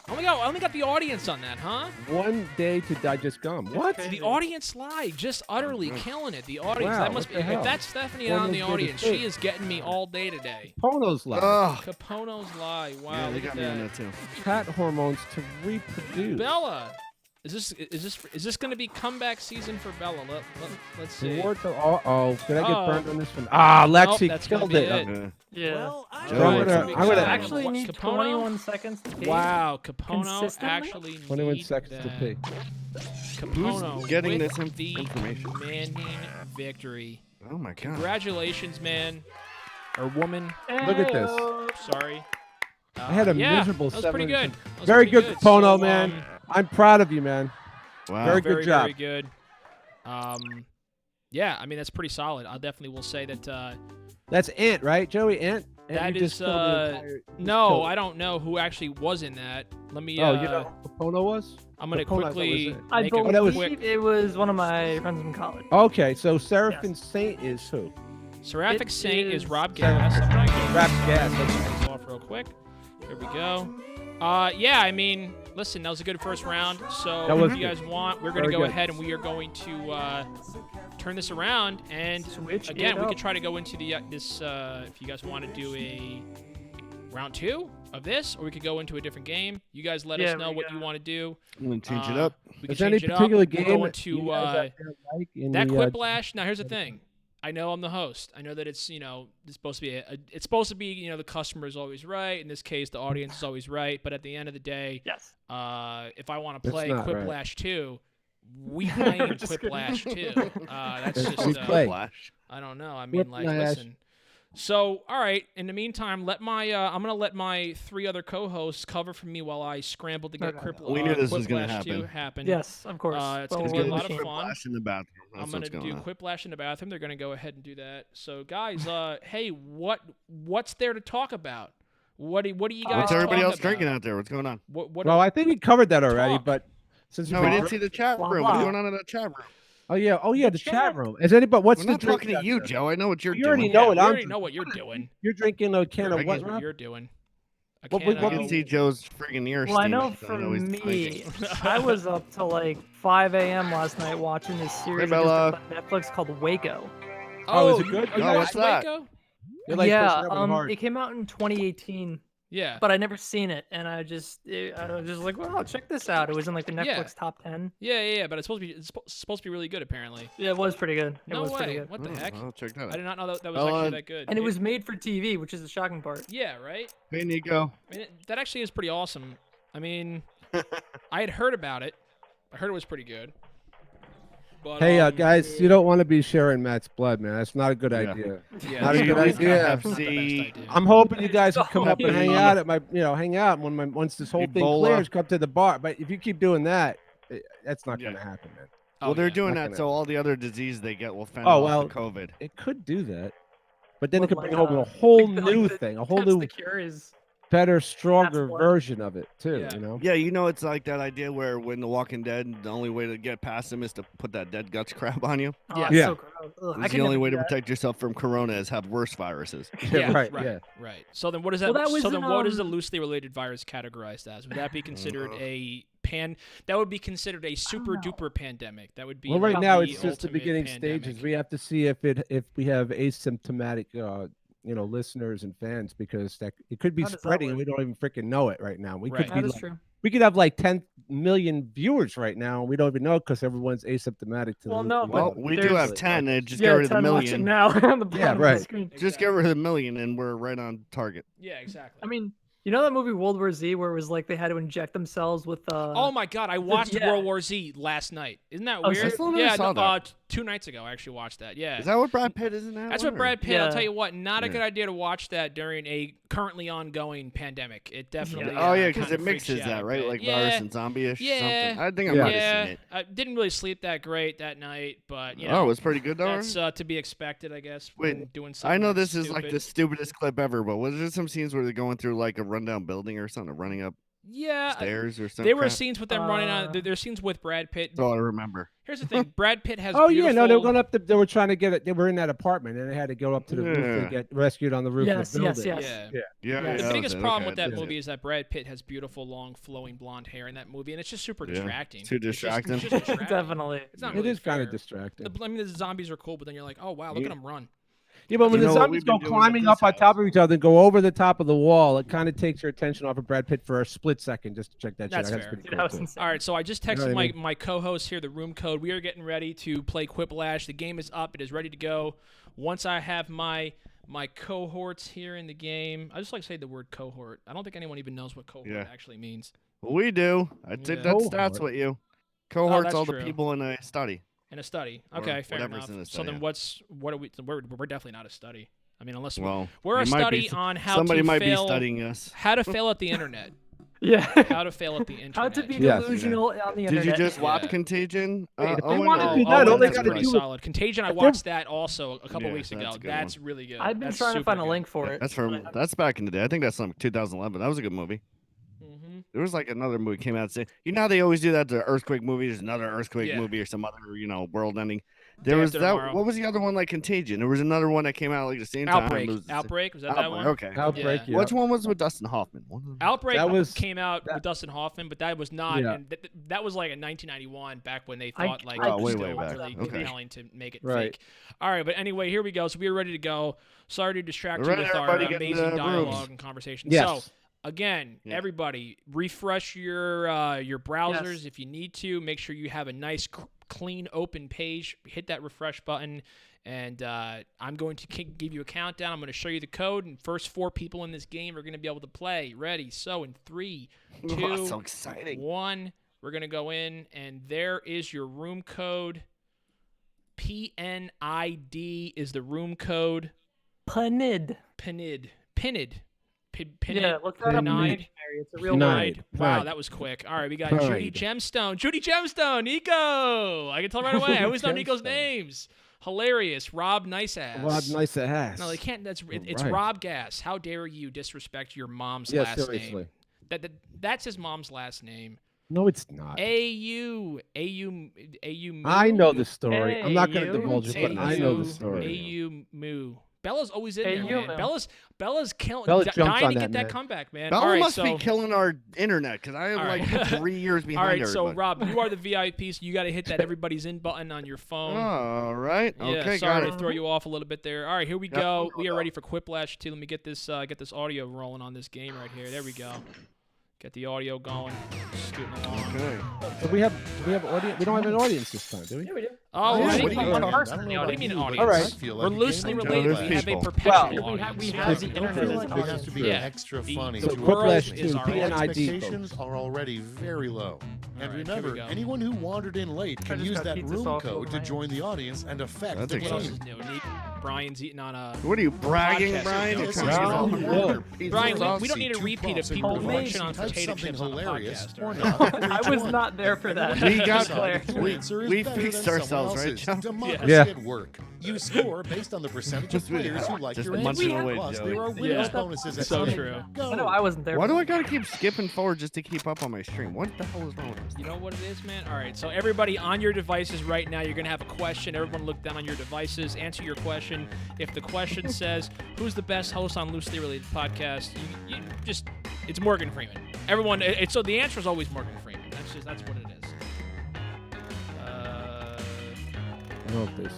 I only got the audience on that, huh? 1 day to digest gum. What? The audience live, just utterly killing it. The audience. Wow, that must be. If that's Stephanie out in the audience, she is getting me all day today. Capono's live. Capono's live. Wow, yeah, they got me on that too. Cat hormones to reproduce. Bella. Is this going to be comeback season for Bella? Let's see. Did I get burned on this one? Ah, Lexi killed it. Yeah. Well, I'm gonna actually need 21 seconds to pee. Wow, Capono actually 21 seconds to pee. Capono getting with this the information? commanding victory. Oh my god! Congratulations, man or woman. Look at this. Sorry. I had a miserable that was 7. pretty good. Very good, Capono, man. I'm proud of you, man. Wow. Very good job. Very good. Yeah, I mean that's pretty solid. I definitely will say that. That's Ant, right, Joey? Ant. That is no, I don't know who actually was in that. Let me. Oh, you know who Capono was? I'm gonna quickly. I make believe it was one of my friends from college. Okay, so Seraphin Saint is who? Seraphic Saint is Rob Gas. I'm gonna get Rob Gas. this off real quick. Here we go. Yeah, I mean, listen, that was a good first round. So if you guys want, we're gonna go ahead and we are going to turn this around. And again, we could try to go into the this. If you guys want to do a round 2 of this, or we could go into a different game. You guys let us know what you want to do. I'm gonna change it up. We can Is there any change it particular up. game We'll go into that the, Quiplash. Now, here's the thing. I know I'm the host. I know that it's it's supposed to be the customer is always right. In this case, the audience is always right. But at the end of the day, yes. If I want to play Quiplash 2, we play Quiplash 2. That's just Quiplash. I don't know. I mean, listen. So, all right. In the meantime, I'm gonna let my 3 other co-hosts cover for me while I scramble to get We knew this was gonna happen. Yes, of course. It's gonna be a lot of fun. Quiplash in the bathroom. I'm gonna do Quiplash in the bathroom. They're gonna go ahead and do that. So, guys, hey, what's there to talk about? What do you guys? What's everybody else about? drinking out there? What's going on? Well, I think we covered that already, but since we didn't see the chat room. What's going on in the chat room? Oh yeah, the chat room. Is anybody? What's We're the not talking to you, Joe? I know what you're doing. You already know what I I'm already know what you're doing. You're drinking a can of what? What you're doing? I can see Joe's friggin' ear. Well, I know for me, I was up till like 5 a.m. last night watching this series on Netflix called Waco. Oh, is it good? Oh, what's that? Waco? Yeah, it came out in 2018. Yeah. But I never seen it, and I was just like, well, check this out. It was in like the Netflix top 10. Yeah. But it's supposed to be really good, apparently. Yeah, it was pretty good. No way. Pretty good. What the heck? I'll check that out. I did not know that was actually that good. And it was made for TV, which is the shocking part. Yeah, right? Hey, Nico. I mean, that actually is pretty awesome. I mean, I had heard about it. I heard it was pretty good. But, hey, guys, you don't want to be sharing Matt's blood, man. That's not a good idea. Yeah, not a good idea. I'm hoping you guys can come up and hang out at my, hang out once this whole thing clears. Come to the bar. But if you keep doing that, that's not going to happen, man. Well, they're doing that so all the other disease they get will fend off the COVID. It could do that, but then it could bring home a whole new thing, a whole new. Better, stronger version of it too. Yeah, it's like that idea where when The Walking Dead, the only way to get past them is to put that dead guts crap on you. Yeah. It's the only way to protect yourself from corona is have worse viruses. Right. So then, what is that? What is a loosely related virus categorized as? Would that be considered that would be considered a super duper pandemic. That would be. Well, right now it's just the beginning stages. We have to see if we have asymptomatic. Listeners and fans, because it could be spreading. We don't even freaking know it right now. We could be we could have like 10 million viewers right now, and we don't even know because everyone's asymptomatic. We do have 10. Just get rid of the million now. On the right. Just get rid of the million, and we're right on target. Yeah, exactly. I mean, you know that movie World War Z, where it was like they had to inject themselves with. Oh my God! I watched World War Z last night. Isn't that weird? Yeah, 2 nights ago I actually watched that. Yeah. Is that what Brad Pitt is in that? That's what Brad Pitt. I'll tell you what, not a good idea to watch that during a currently ongoing pandemic. It definitely. Because it mixes that, right? Like virus and zombie-ish. Something. I think I might have seen it. I didn't really sleep that great that night, but it was pretty good though. That's to be expected, I guess. Wait, doing something. I know this is like the stupidest clip ever, but was there some scenes where they're going through like a rundown building or something, running up Yeah, stairs or something. There were scenes with them running on. There's scenes with Brad Pitt. That's all I remember. Here's the thing: Brad Pitt has. Oh yeah, no, they were going up. They were trying to get it. They were in that apartment, and they had to go up to the roof and get rescued on the roof of the building. Yeah. The biggest problem with that movie is that Brad Pitt has beautiful, long, flowing blonde hair in that movie, and it's just super distracting. Too distracting. It's just distracting. Definitely. It's not really kind of distracting. I mean, the zombies are cool, but then you're like, oh wow, look at them run. Yeah, but when the zombies go climbing up on top of each other and go over the top of the wall, it kind of takes your attention off of Brad Pitt for a split second just to check that shit out. That's fair. All right, so I just texted my co-host here the room code. We are getting ready to play Quiplash. The game is up. It is ready to go. Once I have my cohorts here in the game, I just like to say the word cohort. I don't think anyone even knows what cohort actually means. We do. I think that starts with you. Cohort's all the people in a study. In a study. Okay, fair enough. So then what are we? We're definitely not a study. I mean, unless we're a study on how somebody to might fail, be studying us. How to fail at the internet. Yeah. How to fail at the internet. How to be delusional on the internet. Did you just watch Contagion? If they want to do that, all they got to do is solid. Contagion. I watched that also a couple weeks ago. That's really good. I've been trying to find a link for it. That's back in the day. I think that's 2011. That was a good movie. There was like another movie came out saying, you know how they always do that to earthquake movies, another earthquake movie or some other, world ending. There was that. Tomorrow. What was the other one like Contagion? There was another one that came out like the same time. Outbreak. Was that one? Okay. Outbreak. Yeah. Which one was with Dustin Hoffman? Outbreak came out with Dustin Hoffman, but that was not. Yeah. And that was like in 1991, back when they thought it was still really compelling to make it fake. All right, but anyway, here we go. So we are ready to go. Sorry to distract you with our amazing dialogue and conversation. Yes. So. Again, everybody, refresh your browsers if you need to. Make sure you have a nice, clean, open page. Hit that refresh button, and I'm going to give you a countdown. I'm going to show you the code, and first 4 people in this game are going to be able to play. Ready? So in 3, 2, so exciting. 1, we're going to go in, and there is your room code. PNID is the room code. PNID. Yeah, look that up in the dictionary. It's a real word. Wow, that was quick. All right, we got Judy Gemstone, Nico. I can tell right away. I always know Nico's names. Hilarious. Rob Niceass. No, they can't. It's Rob Gass. How dare you disrespect your mom's last name? That's his mom's last name. No, it's not. A-U. I know the story. I'm not going to divulge it, but I know the story. A-U Moo. Bella's always in there, man. Bella's killing, dying to get that comeback, man. Bella must be killing our internet because I am like 3 years behind. All right, so Rob, you are the VIP, so you got to hit that everybody's in button on your phone. All right. Okay, sorry to throw you off a little bit there. All right, here we go. We are ready for Quiplash 2. Let me get this audio rolling on this game right here. There we go. Get the audio going. Scooting along. Okay. So we have audience. We don't have an audience this time, do we? Yeah, we do. Oh, what do you mean an audience? All right. We're loosely related. We have a perpetual audience. We have the internet. This is to be extra funny. So The Quiplash 2, expectations are already very low. And remember, anyone who wandered in late can use that room code to join the audience and affect the game. Brian's eating on a. What are you bragging, Brian? Brian, we don't need a repeat of people function on potato chips on a podcast. Or not. I was not there for that. We fixed ourselves, right, John? Democracy at work. You score based on the percentage of players who like your munching answer. away, Plus, Joey. there are winners bonuses at So stake. true. Go. No, I wasn't there. Why do I gotta keep skipping forward just to keep up on my stream? What the hell is wrong with this? You know what it is, man? All right, so everybody on your devices right now, you're going to have a question. Everyone look down on your devices, answer your question. If the question says, who's the best host on Loosely Related Podcast, you just, it's Morgan Freeman. Everyone, so the answer is always Morgan Freeman. That's what it is. I know this.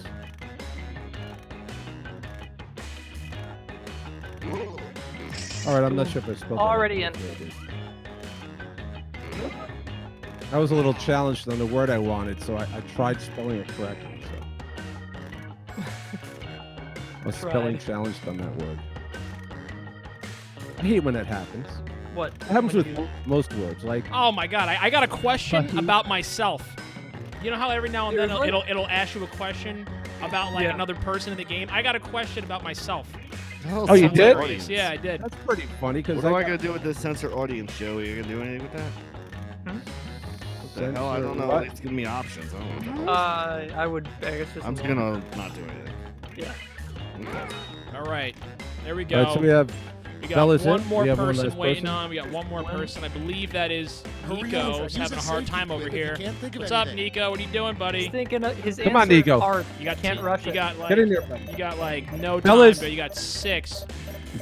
All right, I'm not sure if I spelled that Already right. in. I was a little challenged on the word I wanted, so I tried spelling it correctly. So I was spelling challenged on that word. I hate when that happens. What? It happens with most words. Like, oh my God, I got a question about myself. You know how every now and then it'll ask you a question about like another person in the game? I got a question about myself. Oh, you did? Yeah, I did. That's pretty funny because what am I gonna do with this censor audience, Joey? You gonna do anything with that? What the hell? I don't know. It's giving me options. I don't know. I would. I guess I'm just gonna not do anything. Yeah. Okay. All right, there we go. All right, so we have We got one more person waiting on. We got one more person. I believe that is Nico. He's having a hard time over here. What's up, Nico? What are you doing, buddy? He's thinking his Come on, Nico. Hard. You got can't rush it. Get in there, buddy. You got like no time, but you got 6.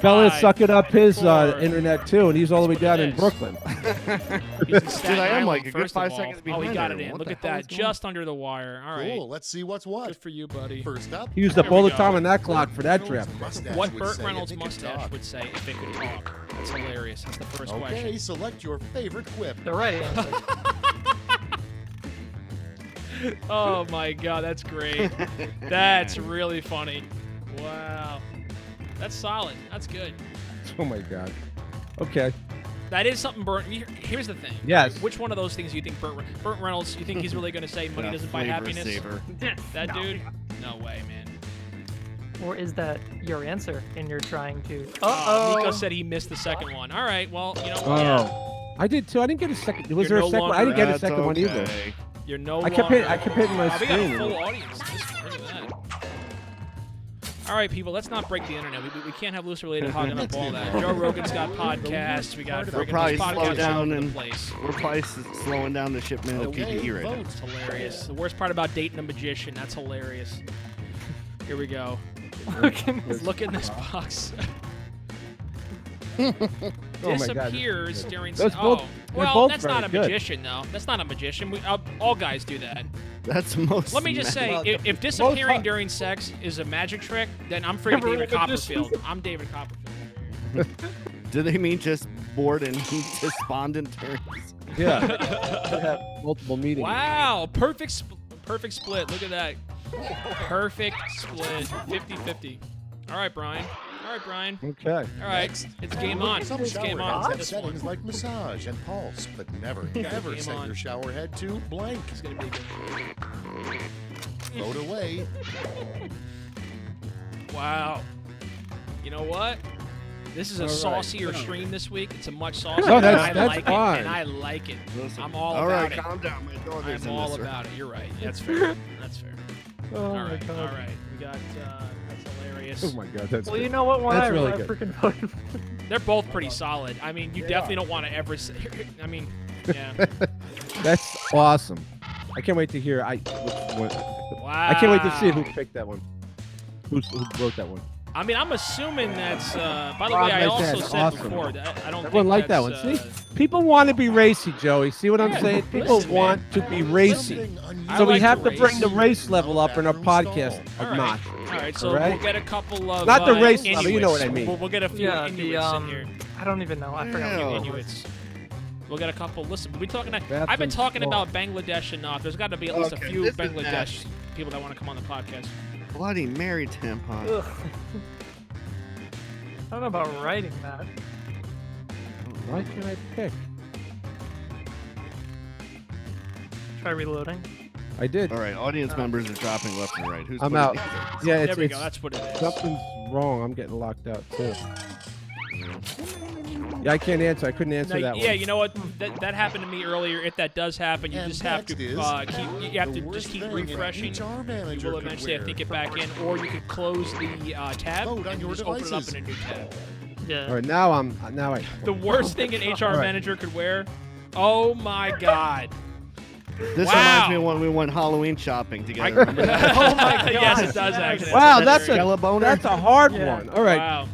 Bella's sucking up his internet too, and he's all the way down in Brooklyn. Dude, I am like a good 5 seconds behind. Oh, he got it in. Look at that, just under the wire. All right. Cool. Let's see what's what. Good for you, buddy. First up, he used up all the time on that clock for that draft. What Burt Reynolds' mustache would say if it could talk? That's hilarious. That's the first question. Okay, select your favorite quip. The right answer. Oh my God, that's great. That's really funny. Wow. That's solid. That's good. Oh my God. Okay. That is something Burt. Here's the thing. Yes. Which one of those things do you think Burt Reynolds? You think he's really going to say money doesn't buy happiness? Saver. That dude? No way, man. Or is that your answer and you're trying to? Nico said he missed the second one. All right. Well, you know what? Oh. I did too. I didn't get a second. Was there a second one? I didn't get a second one either. You're no I kept hitting my we screen. got a full audience. Look at that. All right, people, let's not break the internet. We can't have loose related hogging up all that. Joe Rogan's got podcasts. We got we're probably slowing down and place. We're probably slowing down the shipment of PPE right now. It's hilarious. The worst part about dating a magician. That's hilarious. Here we go. Look in this box. Disappears during. Well, that's not a magician, though. That's not a magician. All guys do that. That's most. Let me just say, if disappearing during sex is a magic trick, then I'm freaking David Copperfield. I'm David Copperfield. Do they mean just bored and despondent turns? Yeah. Have multiple meetings. Wow, perfect split. Look at that. Perfect split. 50-50. All right, Brian. Okay. All right. It's game on. Some it's shower game heads on. have settings like massage and pulse, but never set your shower head to blank. It's gonna be good. Float away. Wow. You know what? This is a saucier stream this week. It's a much saucier. No, that's fine. And I like it. Listen, I'm all right, about it. calm down. My daughter's I'm all about it. You're right. That's fair. That's fair. Oh all right. my God. All right. We got. That's hilarious. Oh my God, that's well, good. you know what one that's I really freaking voted for. They're both pretty solid. I mean, you definitely don't want to ever say. I mean, yeah. That's awesome. I can't wait to hear. Wow. I can't wait to see who picked that one. Who wrote that one? I mean, I'm assuming that's. By the way, I also said before that I don't. Everyone like that one. See, people want to be racy, Joey. See what I'm saying? People want to be racy. So we have to bring the race level up in our podcast a notch. All right, so we'll get a couple of. Not the race level, you know what I mean. We'll get a few Inuits in here. I don't even know. I forgot. Inuits. We'll get a couple. Listen, we've been talking about Bangladesh enough. There's got to be at least a few Bangladesh people that want to come on the podcast. Bloody Mary tampon. Ugh. I don't know about writing that. Why can't I pick? Try reloading. I did. All right, audience members are dropping left and right. Who's I'm out. Yeah, there we go. That's what it is. Something's wrong. I'm getting locked out too. Yeah, I can't answer. I couldn't answer that one. Yeah, you know what? That happened to me earlier. If that does happen, you just have to keep refreshing. You will eventually, I think, get back in, or you could close the tab and just open it up in a new tab. Yeah. All right, now I. The worst thing an HR manager could wear. Oh my God. This reminds me of when we went Halloween shopping together. Oh my God. Yes, it does actually. Wow, that's a hard one. All right. Wow.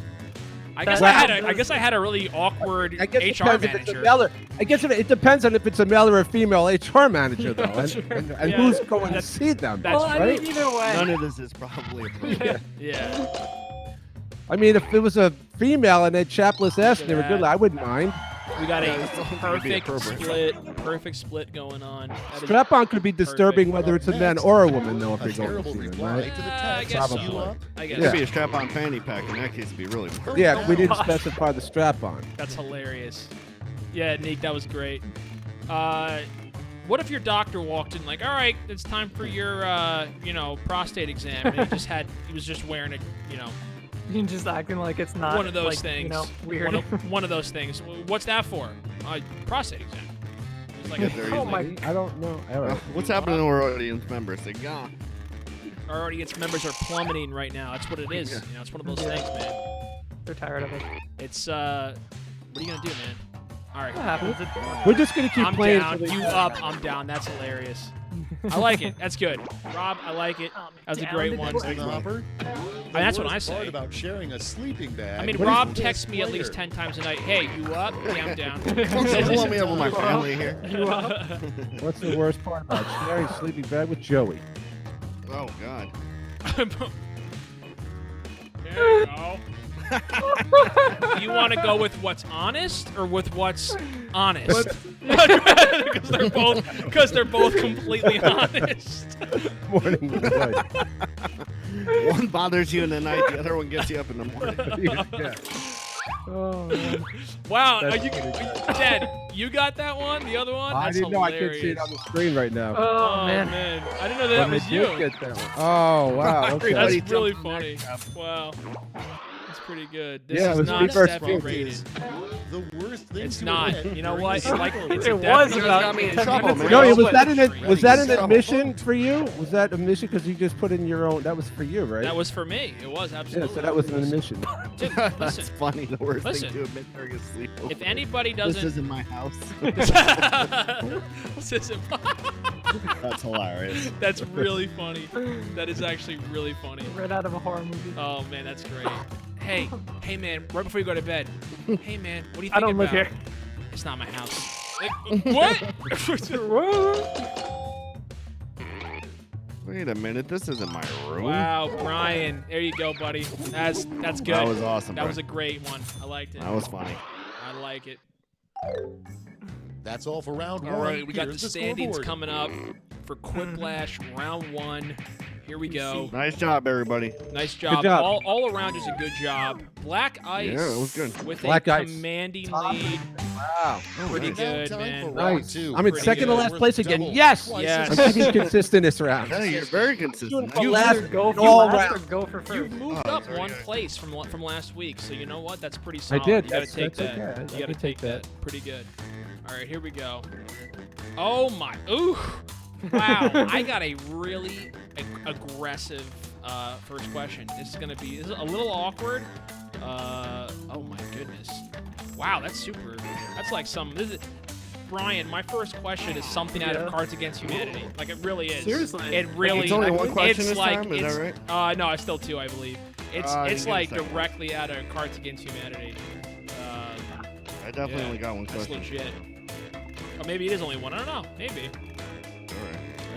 I guess I had a really awkward HR manager. I guess it depends on if it's a male or a female HR manager, though, and who's going to see them. That's right. I mean, either way. None of this is probably appropriate. Yeah. I mean, if it was a female and they had chapless ass and they were good, I wouldn't mind. We got a perfect split going on. Strap-on could be disturbing whether it's a man or a woman, though, if you're going to see them, right? I guess so. It could be a strap-on fanny pack. In that case, it'd be really important. Yeah, we didn't specify the strap-on. That's hilarious. Yeah, Nick, that was great. What if your doctor walked in like, all right, it's time for your, prostate exam, and he was just wearing it, You're just acting like it's not one of those things. Weird. One of those things. What's that for? Prostate exam. It's like I don't know. What's happening to our audience members? They're gone. Our audience members are plummeting right now. That's what it is. It's one of those things, man. They're tired of it. It's, what are you going to do, man? All right. What happens? We're just going to keep playing. I'm down. You up, I'm down. That's hilarious. I like it. That's good. Rob, I like it. That was a great one. That's what I say. About sharing a sleeping bag. I mean, Rob texts me at least 10 times a night. Hey, you up? Yeah, I'm down. Don't let me up with my family here. You up? What's the worst part about sharing a sleeping bag with Joey? Oh, God. There you go. You want to go with what's honest or with what's honest? Because they're both completely honest. Morning. One bothers you in the night, the other one gets you up in the morning. Yeah. Oh, man. Wow, Dad, you got that one? The other one? I didn't know. I can't see it on the screen right now. Oh, man. I didn't know that was you. Get that one. Oh, wow. Okay. That's really funny. Wow. That's pretty good. This is was not Steffi rated. The worst thing It's not. You know what? It's like it's It was about got me in trouble, man. No, was that an admission for you? Was that admission because you just put in your own? That was for you, right? That was for me. It was absolutely. Yeah, so that was an admission. Dude, That's listen. funny. The worst Listen. thing to admit during a sleepover. If anybody doesn't, This isn't my house. This isn't. That's hilarious. That's really funny. That is actually really funny. Right out of a horror movie. Oh man, that's great. Hey man, right before you go to bed. Hey man, what do you think I don't live about? here. It's not my house. What? Wait a minute. This isn't my room. Wow, Brian. There you go, buddy. That's good. That was awesome. That bro. was a great one. I liked it. That was funny. I like it. That's all for round one. All right, we got the Here's standings scoreboard. coming up for Quiplash round 1. Here we go. Nice job, everybody. Nice job. Good job. All around is a good job. Black Ice Yeah, it was good. with Black a Ice. commanding lead. Wow. Pretty nice. good, Now time man. for round Nice. two. I'm in Pretty second to good. last place again. Double. Yes. Yes. I'm keeping consistent this round. Yeah, you're very consistent. You last Go for all last or round. go for first. You've moved Oh, up sorry, one guys. place from last week, so you know what? That's pretty I solid. did. You gotta That's take that. okay. I You gotta can take take that. that. Pretty good. All right, here we go. Oh my! Ooh! Wow! I got a really aggressive first question. This is a little awkward. Oh my goodness! Wow, that's super. That's like some. Brian, my first question is something out of Cards Against Humanity. Like it really is. Seriously? It really. It's only one question it's this like, time? Is that right? No, it's still 2, I believe. It's you it's get a like second. directly out of Cards Against Humanity. I definitely Yeah, only got one That's question. legit. Or maybe it is only one. I don't know. Maybe.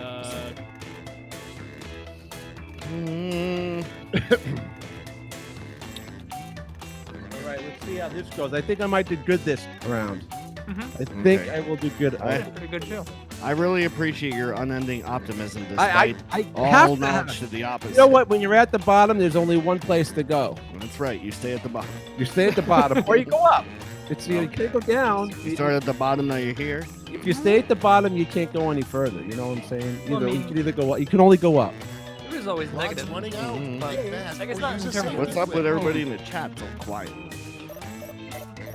All right. All right, let's see how this goes. I think I might do good this round. I think Okay. I will do good. Pretty good show. I really appreciate your unending optimism I despite have all to have knowledge it. to the opposite. You know what? When you're at the bottom, there's only one place to go. That's right. You stay at the bottom. You stay at the bottom, or you go up. It's you can't go down. You start at the bottom, now you're here. If you stay at the bottom, you can't go any further. You know what I'm saying? Well, I mean- You can either go up. You can only go up. It was always Clock's negative. running out. Mhm. But Make fast I guess or not use in a terms of- save. What's up with everybody in the chat so quiet?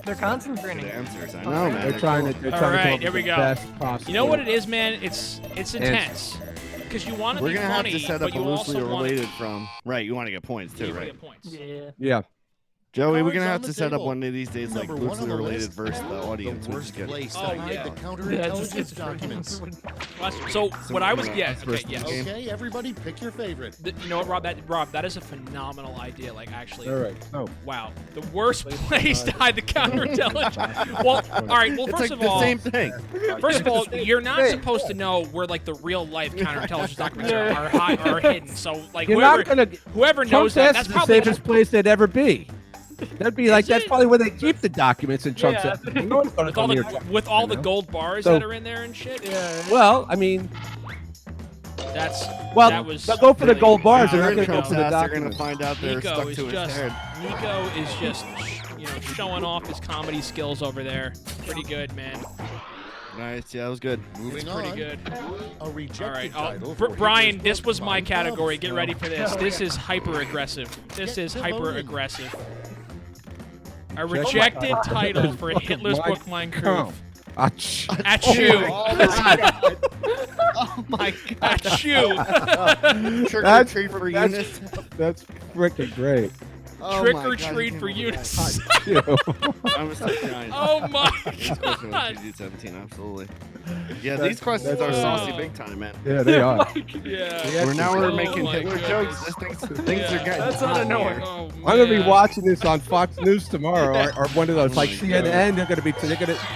They're concentrating. Good answers. I know, man. They're trying to. They're All trying to right, come up here with we the go. best possible. You know what it is, man? It's intense. Because you want to We're be gonna have funny, to set but up a you loosely also want related from. Right, you want to get points too, to right? get points. Yeah. Yeah. Joey, we're Cards gonna on have the to set up table. one of these days, like Number one on loosely the related list, versus the audience. The which is worst good. place to Oh, hide yeah. the Yeah, it's counterintelligence documents. So what I was, we're yeah, gonna okay, first yes. game. Okay, everybody, pick your favorite. You know what, Rob? That is a phenomenal idea. Like, actually, All right. So wow, the worst place to hide the counterintelligence. Well, all right. Well, It's first like of all, the same thing. first of all, you're not supposed to know where like the real life counterintelligence documents are hidden. So like you're whoever not gonna. whoever knows that, Trump's that's is the probably safest place they'd ever be. That'd be like Is that's it? probably where they keep the documents in Trump's. Yeah. No one's gonna with all come near the Trump, with all you the know? gold bars So- that are in there and shit. Yeah. Well, I mean, That's well, that was they'll go for the really- gold bars. They're They're in not gonna go Trump's for the ass. They're gonna documents. find out they're Nico stuck is to his just head. Nico is just showing off his comedy skills over there. Pretty good, man. Nice. Yeah, that was good. Moving It's pretty on. good. A rejected All right, title. for Brian, Hitler's this book, was my Mein category. Kampf. Get ready for this. This is hyper aggressive. This Get is to hyper voting. aggressive. A rejected title for Hitler's book, Mein Kampf. Ach. Achoo. Oh my god. Achoo. Trick or That's- treat for that's- Eunice. That's freaking great. Trick or treat for Eunice. I'm a giant. Oh my God. 17, absolutely. Yeah, these questions are saucy big time, man. Yeah, they are. Yeah. We're making Hitler jokes. Things are getting. That's unannoying. Oh, I'm gonna be watching this on Fox News tomorrow, or one of those like CNN.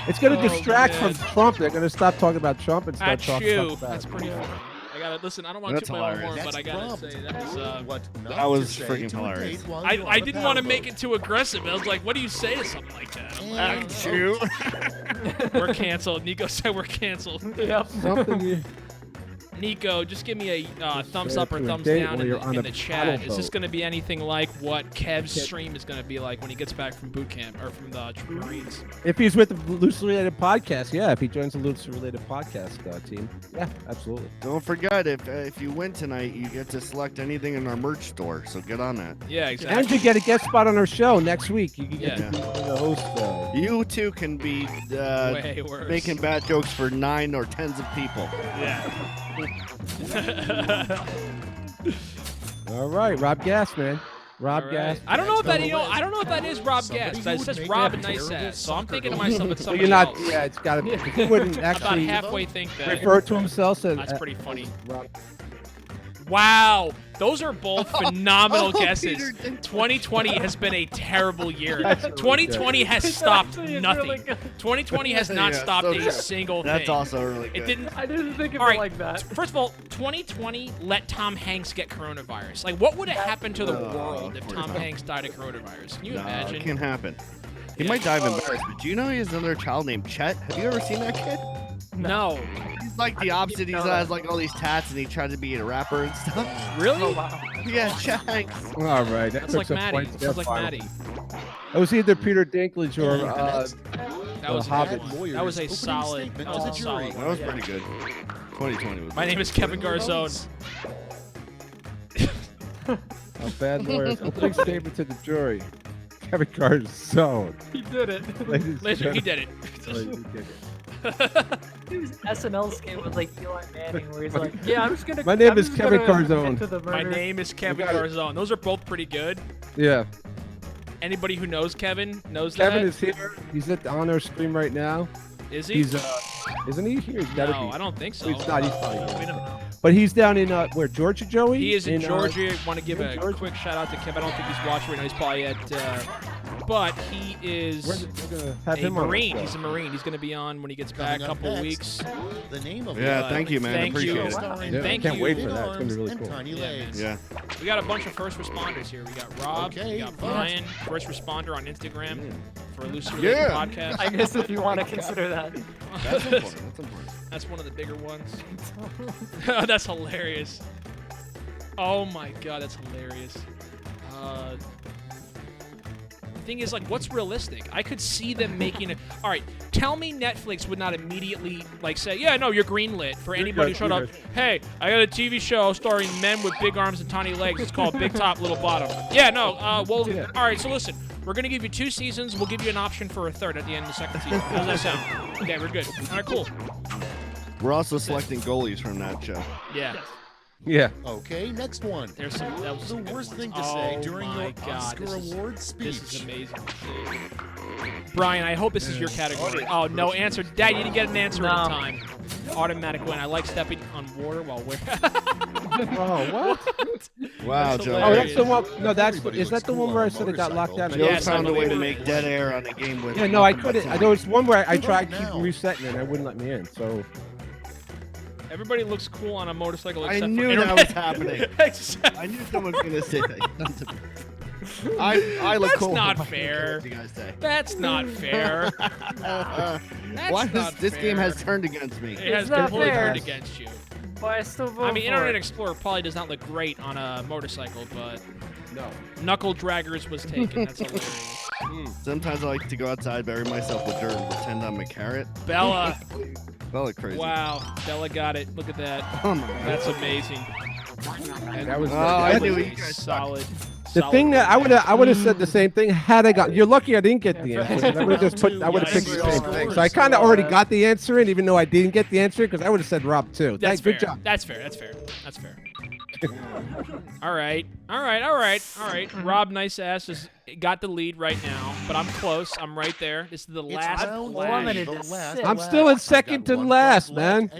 It's gonna distract from Trump. They're gonna stop talking about Trump and start talking about. That's pretty funny. I gotta listen. I don't want to toot my own horn, but I gotta say that was freaking hilarious. I didn't want to make it too aggressive. I was like, what do you say to something like that? We're canceled. Nico said we're canceled. Yep. Nico, just give me a thumbs up or thumbs down in the chat. Is this going to be anything like what Kev's stream is going to be like when he gets back from boot camp or from the Marines? If he's with the Loosely Related podcast, yeah. If he joins the Loosely Related podcast team, yeah, absolutely. Don't forget, if you win tonight, you get to select anything in our merch store. So get on that. Yeah, exactly. And you get a guest spot on our show next week. You can get to be the host. You too can be making bad jokes for 9 or 10s of people. Yeah. All right, Rob Gass, man. Rob Gass. I don't know if that I don't know if that is Rob Gass. It says Rob and nice ass. So I'm thinking to myself it's somebody else. Yeah, it's got to be. He wouldn't actually about halfway think that. Refer to himself as. That's pretty funny. Wow. Those are both phenomenal guesses. 2020 has been a terrible year. 2020 has stopped nothing. 2020 has not stopped a single thing. That's also really good. I didn't think of it like that. First of all, 2020 let Tom Hanks get coronavirus. Like, what would have happened to the world if Tom Hanks died of coronavirus? Can you imagine? It can't happen. He might die of embarrassment. But do you know he has another child named Chet? Have you ever seen that kid? No. He's like the opposite. He has like all these tats, and he tried to be a rapper and stuff. Really? Oh, wow. Yeah, Chet Hanks. All right. That's like Maddie. Sounds like Maddie. It was either Peter Dinklage or that was Hobbit. That was a solid. That was pretty good. 2020 was. My name is Kevin Garzone. A bad lawyer. Opening statement to the jury. Kevin Garzone. He did it. He did it. His SNL skit was like Eli Manning, where he's like, "Yeah, I'm just gonna." My name is Kevin Garzone. My name is Kevin Garzone. Those are both pretty good. Yeah. Anybody who knows Kevin knows Kevin is here. He's on our stream right now. Is he? He's isn't he here? He's gotta be. I don't think so. He's not. He's probably. We don't know. But he's down in where, Georgia, Joey? He is in Georgia. Want to give a quick shout out to Kevin. I don't think he's watching right now. He's probably at. But he is a Marine. He's a Marine. He's going to be on when he gets back a couple of weeks. The name of thank you, man. Thank Appreciate you. it. Thank I can't wait for that. It's going to be really cool. Yeah. We got a bunch of first responders here. We got Rob. We got Brian, first responder on Instagram for a Loosely Related podcast. I guess if you want to consider that. That's important. That's one of the bigger ones. That's hilarious. Oh my god, that's hilarious. The thing is, like, what's realistic? I could see them making it. All right, tell me Netflix would not immediately like say, yeah, no, you're greenlit for anybody who showed up. Hey, I got a TV show starring men with big arms and tiny legs. It's called Big Top Little Bottom. Yeah, no, all right, so listen. We're going to give you 2 seasons. We'll give you an option for a 3rd at the end of the 2nd season. How does that sound? Okay, we're good. All right, cool. We're also selecting goalies from that show. Yeah. Yeah. Okay, next one. There's some. That was the worst thing to say during your Oscar Award speech. This is amazing. Brian, I hope this is your category. Oh, no answer. Dad, you didn't get an answer in time. Automatic win. I like stepping on water while wearing. Oh, what? Wow, Joe. Oh, that's the one. No, is that the one where I said it got locked down? Joe found a way to make dead air on the game with. Yeah, no, I couldn't. There was one where I tried keeping resetting it and it wouldn't let me in. So. Everybody looks cool on a motorcycle. I knew that was happening. I knew someone was gonna say that. I look cool. That's not fair. That's not fair. Why this game has turned against me? It has completely turned against you. But I still vote. I mean, Internet Explorer probably does not look great on a motorcycle, but no. Knuckle Draggers was taken. That's hilarious. Sometimes I like to go outside, bury myself with dirt, and pretend I'm a carrot. Bella. Bella crazy. Wow, Bella got it. Look at that. Oh my God. That's amazing. And that was I knew you guys solid. The thing that I would have said the same thing had I got. You're lucky I didn't get the answer. I would have picked the same thing. So I kind of already got the answer in, even though I didn't get the answer, because I would have said Rob too. That's good fair. job. That's fair. That's fair. That's fair. All right. Rob Nice Ass has got the lead right now, but I'm close. I'm right there. This is the last. I'm still in second to last, man.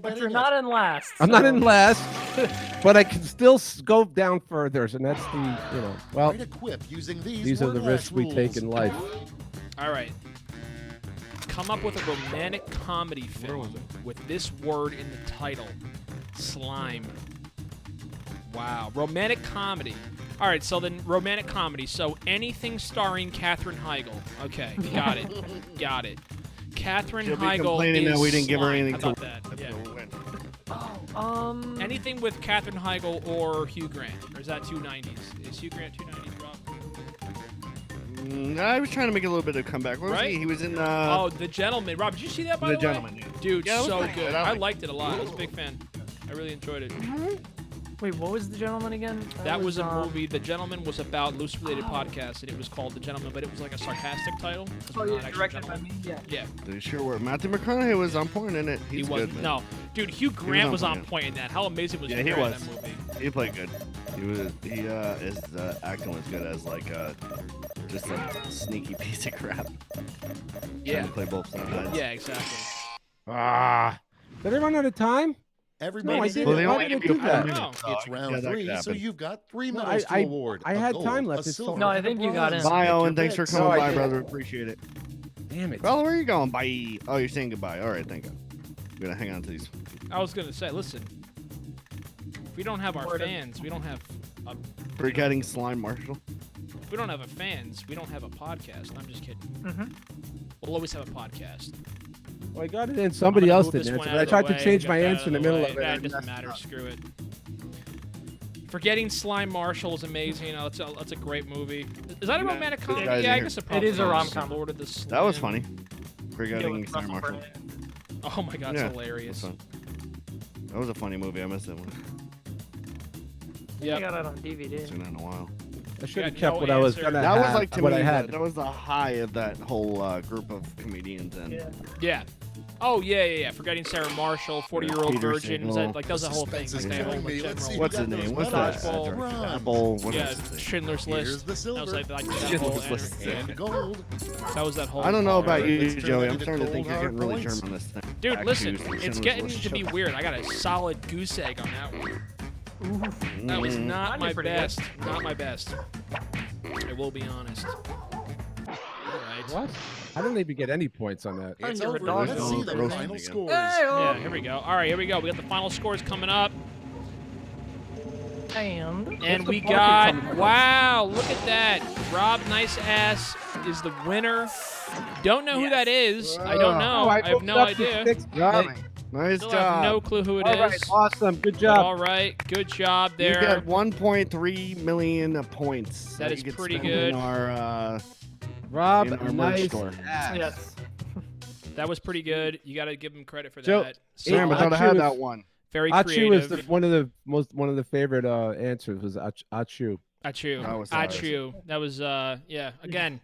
But you're not in last. I'm not in last, but I can still go down further, and that's the, well, these are the risks we take in life. All right. Come up with a romantic comedy film with this word in the title. Slime. Wow. Romantic comedy. All right, so then romantic comedy. So anything starring Katherine Heigl. Okay, got it. Got it. Katherine Heigl complaining is that we didn't give her Slime. anything How to about that? Yeah. Anything with Katherine Heigl or Hugh Grant. Or is that 290s? Is Hugh Grant 290s, Rob? I was trying to make a little bit of a comeback. What was he? He was in The Gentleman. Rob, did you see that, by the way? The Gentleman, yeah. Dude, yeah, so good. I liked it a lot. I was a big fan. I really enjoyed it. Wait, what was The Gentleman again? That was a movie. The Gentleman was about loose related podcasts, and it was called The Gentleman, but it was like a sarcastic title. Directed by me? Yeah. They sure were. Matthew McConaughey was on point in it. He wasn't. Good, no, dude, Hugh Grant was on point in that. How amazing was Hugh Grant in that movie? He played good. His acting was good as like just a sneaky piece of crap. Yeah. Trying to play both sides. Yeah, exactly. Did I run out of time? Everybody no, I didn't. Well, Why did I do that? No. It's round 3, so you've got 3 medals to award. I had time left. No, I think you got in. Bye, Owen. Thanks for coming by, brother. Appreciate it. Damn it. Well, where are you going? Bye. Oh, you're saying goodbye. All right, thank you. I'm going to hang on to these. I was going to say, listen, if we don't have our fans, we don't have a... Forgetting Slime Marshall. If we don't have fans, we don't have a podcast. I'm just kidding. We'll always have a podcast. Well, I got it in. Somebody else didn't answer, but I tried to change my answer in the middle of it. That doesn't matter. Screw it. Forgetting Slime Marshall is amazing. That's a great movie. Is that a romantic comedy? Yeah, I guess it is a rom-com. Lord of the Slime. That was funny. Forgetting Slime Marshall. Oh my God, it's hilarious. That was a funny movie. I missed that one. Yeah, I got it on DVD. I've seen that in a while. I should have kept what I was gonna have. That was like to what me. I had. That was the high of that whole group of comedians. And yeah. Oh yeah. Forgetting Sarah Marshall, 40-year-old virgin. Was that was the whole thing? What's his name? What's that? Bowl. Yeah, Schindler's List. That was like that whole. That was that whole. I don't know about you, Joey. I'm starting to think you're getting really German on this thing. Dude, listen, it's getting to be weird. I got a solid goose egg on that one. That was not my best. Not my best. I will be honest. Alright. What? I don't even get any points on that. It's over. Let's see the final scores. Yeah, here we go. Alright, here we go. We got the final scores coming up. And we got, wow, look at that. Rob Nice Ass is the winner. Don't know who that is. I don't know. I have no idea. Nice Still job. have no clue who it is. All right, awesome. Good job. All right, good job there. You got 1.3 million points. That is pretty good. In our, Rob, in our nice store. Yes. That was pretty good. You got to give him credit for Joe, that. Sam, I thought I had that one. Very Achu creative. is one of the favorite answers was Achu. Achu. That was yeah. Again,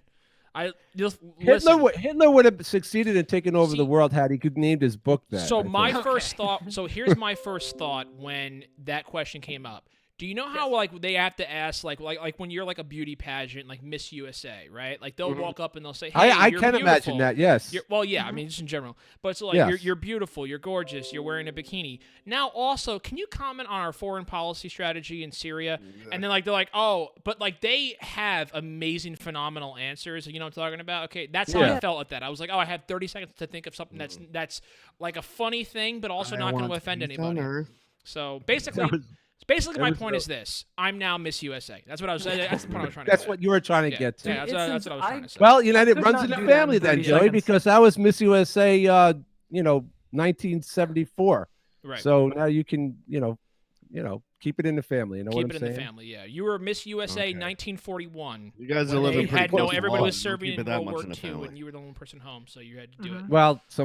Hitler would have succeeded in taking over the world had he could named his book that. So my first thought. So here's my first thought when that question came up. Do you know how like they have to ask like when you're like a beauty pageant like Miss USA, right? Like they'll walk up and they'll say, "Hey, I you're can beautiful. imagine that." Yes. Well, yeah. I mean, just in general, but it's like you're beautiful, you're gorgeous, you're wearing a bikini. Now, also, can you comment on our foreign policy strategy in Syria? And then like they're like, "Oh, but like they have amazing, phenomenal answers." You know what I'm talking about? Okay, that's how I felt at that. I was like, "Oh, I have 30 seconds to think of something that's like a funny thing, but also not going to offend anybody." So basically. Basically, my point is this: I'm now Miss USA. That's what I was saying. That's the point I was trying to say. That's what you were trying to get to. Yeah, that's what I was trying to say. Well, it runs in the family then, Joey, because I was Miss USA, 1974. Right. So now you can, keep it in the family. You know what I'm saying? Keep it in the family. Yeah. You were Miss USA 1941. You guys are living pretty close to everybody the was serving in World War II, family. and you were the only person home, so you had to do it. Well, I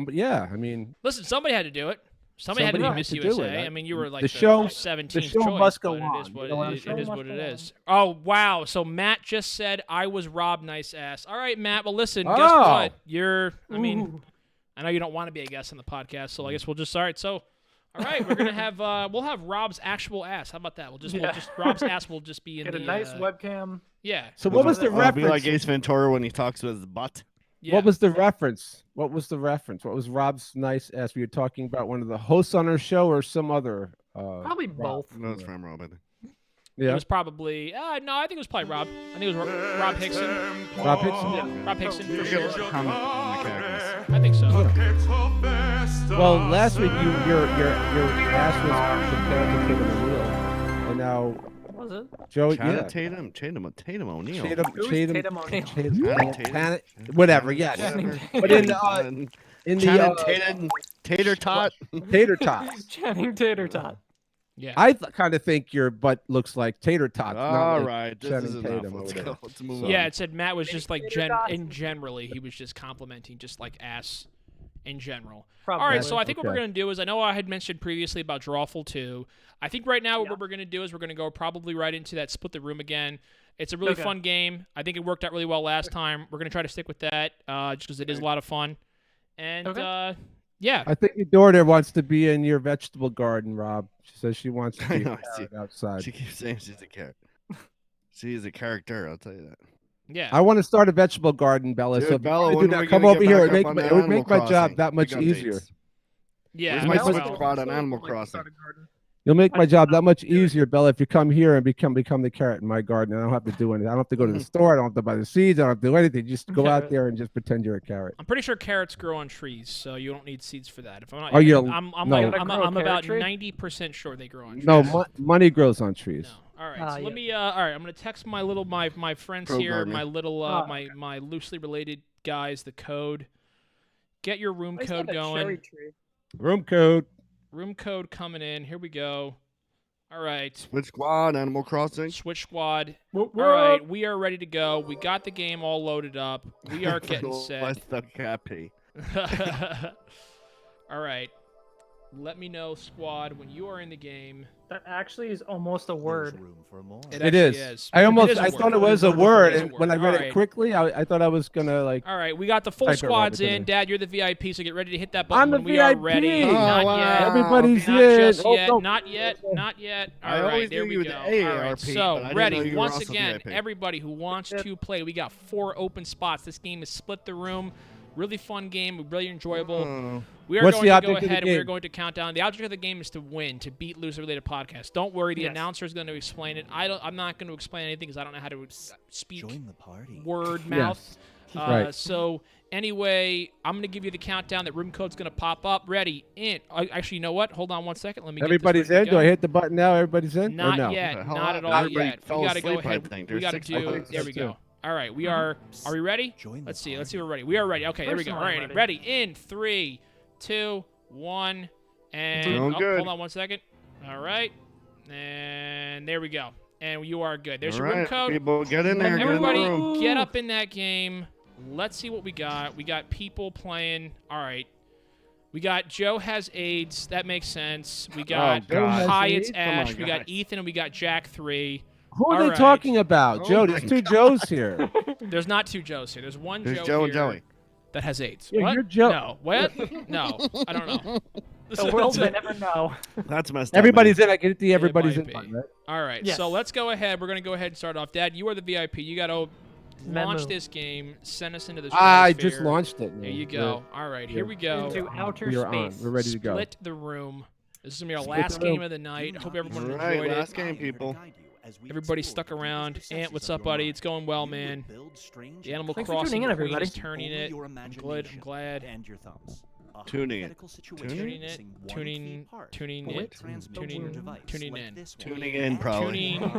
mean, listen, somebody had to do it. Somebody had to be Miss USA. I mean, you were like the 17th the show choice, must go but on. It is what it is. Oh, wow. So Matt just said I was Rob Nice Ass. All right, Matt. Well, listen, guess what? I know you don't want to be a guest on the podcast, so I guess we'll just, all right. So All right, we're gonna have we'll have Rob's actual ass. How about that? We'll just Rob's ass will just be in Get the a nice webcam. Yeah. So what was the reference? Be like Ace Ventura when he talks with his butt. Yeah. What was the reference? What was the reference? What was Rob's nice ass? We were talking about one of the hosts on our show or some other. Probably both. No, it's from Rob. I think. Yeah. It was probably no, I think it was probably Rob. I think it was Rob Hickson. Rob Hickson? Yeah, Rob Hickson for sure. I think so. Yeah. Well, last week your ass was compared to Tatum O'Neal, and now was it? Joe? Tatum O'Neal. Tatum, whatever. Yes. But in the Tater Tot. Tater Tots. Channing Tater Tot. Yeah, I kind of think your butt looks like tater tots. All right, this is Tatum. Let's move on. Yeah, it said Matt was just like generally he was just complimenting just like ass in general. Probably. All right, so I think what we're going to do is I know I had mentioned previously about Drawful 2. I think right now what we're going to do is we're going to go probably right into that Split the Room again. It's a really fun game. I think it worked out really well last time. We're going to try to stick with that just because it is a lot of fun. And yeah. I think your daughter wants to be in your vegetable garden, Rob. She says she wants to be outside. She keeps saying she's a carrot. She's a character, I'll tell you that. Yeah. I want to start a vegetable garden, Bella. Dude, so Bella, come over here. It would make my job that much easier. Yeah. Where's my squad on Animal Crossing? You'll make my job that much easier, Bella, if you come here and become the carrot in my garden. I don't have to do anything. I don't have to go to the store. I don't have to buy the seeds. I don't have to do anything. Just go out there and just pretend you're a carrot. I'm pretty sure carrots grow on trees, so you don't need seeds for that. If I'm not, I'm about 90% sure they grow on trees. No, money grows on trees. No. All right, so let me. All right, I'm gonna text my friends here, my little my loosely related guys, the code. Get your room code going. Room code. Room code coming in. Here we go. All right. Switch Squad, Animal Crossing. Switch Squad. All right, we are ready to go. We got the game all loaded up. We are getting set. Let's the happy. All right. Let me know, squad, when you are in the game. That actually is almost a word. It is. I thought it was a word, and when I read it quickly, I thought I was gonna like. All right, we got the full squads in. Dad, you're the VIP, so get ready to hit that I'm button when we are ready. Not yet. Everybody's not in. Just yet. Not yet. Not yet. All right, there we go. All right, so ready. Once again, everybody who wants to play, we got 4 open spots. This game is Split the Room. Really fun game, really enjoyable. We are going to go ahead and we are going to count down. The object of the game is to win, to beat Loser Related Podcast. Don't worry, the announcer is going to explain it. I'm not going to explain anything because I don't know how to speak mouth. Right. So anyway, I'm going to give you the countdown. That room code's going to pop up. Ready? In. Actually, you know what? Hold on one second. Let me. Everybody's in. Do I hit the button now? Everybody's in. Not yet. Not at all yet. We got to go ahead. We got to do. There we go. All right, we are we ready? Let's see we're ready. We are ready. Okay, there we go. All right, ready. In 3, 2, 1, and hold on one second. All right, and there we go. And you are good. There's your room code. People, get in there. Everybody, get up in that game. Let's see what we got. We got people playing. All right. We got Joe has AIDS. That makes sense. We got Hyatt's Ash. We got Ethan, and we got Jack 3. Who are they talking about? Joe, there's 2 Joes here. There's not 2 Joes here. There's one Joe here and Joey that has AIDS. Yeah, what? You're Joe. No. What? No. I don't know. The world may never know. That's messed up. Everybody's in. I can hit the everybody's in button, right? All right. Yes. So let's go ahead. We're going to go ahead and start off. Dad, you are the VIP. You got to launch this game. Send us into the I just launched it. There you go. All right. Here we go. Into outer space. We're ready to go. Split the Room. This is going to be our last game of the night. Hope everyone enjoyed it. Last game, people. Everybody stuck around. Ant, what's up, buddy? It's going well, man. The Animal Crossing Queen is turning it. I'm glad. Tuning in.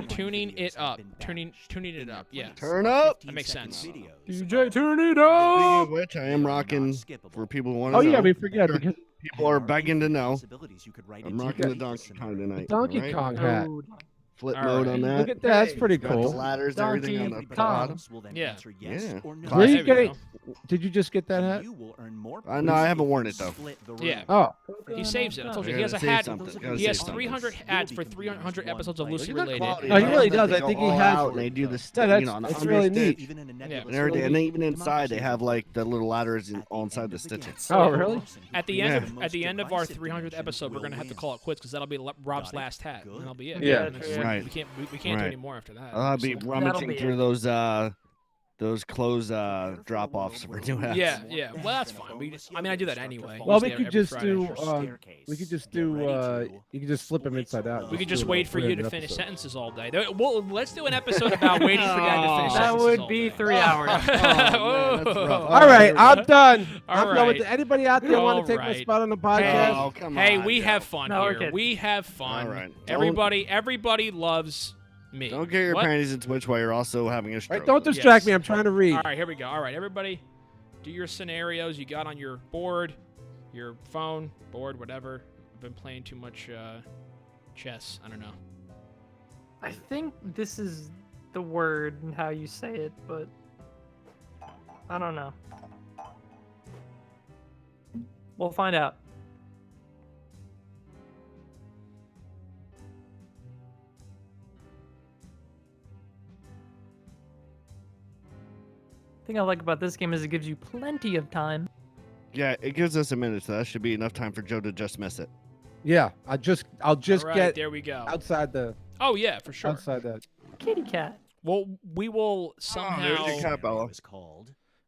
Tuning it up. Tuning it up. Yeah. Turn up. That makes sense. DJ, turn it up. Which I am rocking for people who want to know. Oh yeah, we forget because people are begging to know. I'm rocking the Donkey Kong tonight. Donkey Kong hat. Flip mode on that. Look at that. That's pretty cool. Ladders, everything on the bottom. Yeah. Where are you getting? Did you just get that hat? No, I haven't worn it though. Yeah. Oh. He saves it. I told you he has a hat. He has 300 hats for 300 episodes of Loosely Related. No, he really does. I think he has. And they do the that's really neat. And everything, and then even inside they have like the little ladders all inside the stitches. Oh, really? At the end of our 300th episode, we're gonna have to call it quits because that'll be Rob's last hat, and that'll be it. Yeah. Right. We can't do any more after that. I'll be rummaging through those clothes drop-offs for new hats. Yeah. Well, that's fine. I do that anyway. Well, we could just do. You could just flip them inside out. We could just wait for you to finish sentences all day. Well, let's do an episode about waiting for Dad to finish sentences. That would be 3 hours. All right, I'm done. I'm done with anybody out there want to take my spot on the podcast? Oh, come hey, on, we have fun here. Okay. We have fun. All right. Everybody loves me. Don't get your panties in Twitch while you're also having a stroke. Right, don't distract me. I'm trying to read. All right, here we go. All right, everybody, do your scenarios you got on your board, your phone, board, whatever. I've been playing too much chess. I don't know. I think this is the word and how you say it, but I don't know. We'll find out. The thing I like about this game is it gives you plenty of time. Yeah, it gives us a minute, so that should be enough time for Joe to just miss it. Yeah, I'll just right, get there we go. outside the. Oh yeah, for sure. Outside that. Kitty cat. Well, we will somehow. There's your cat, Bella.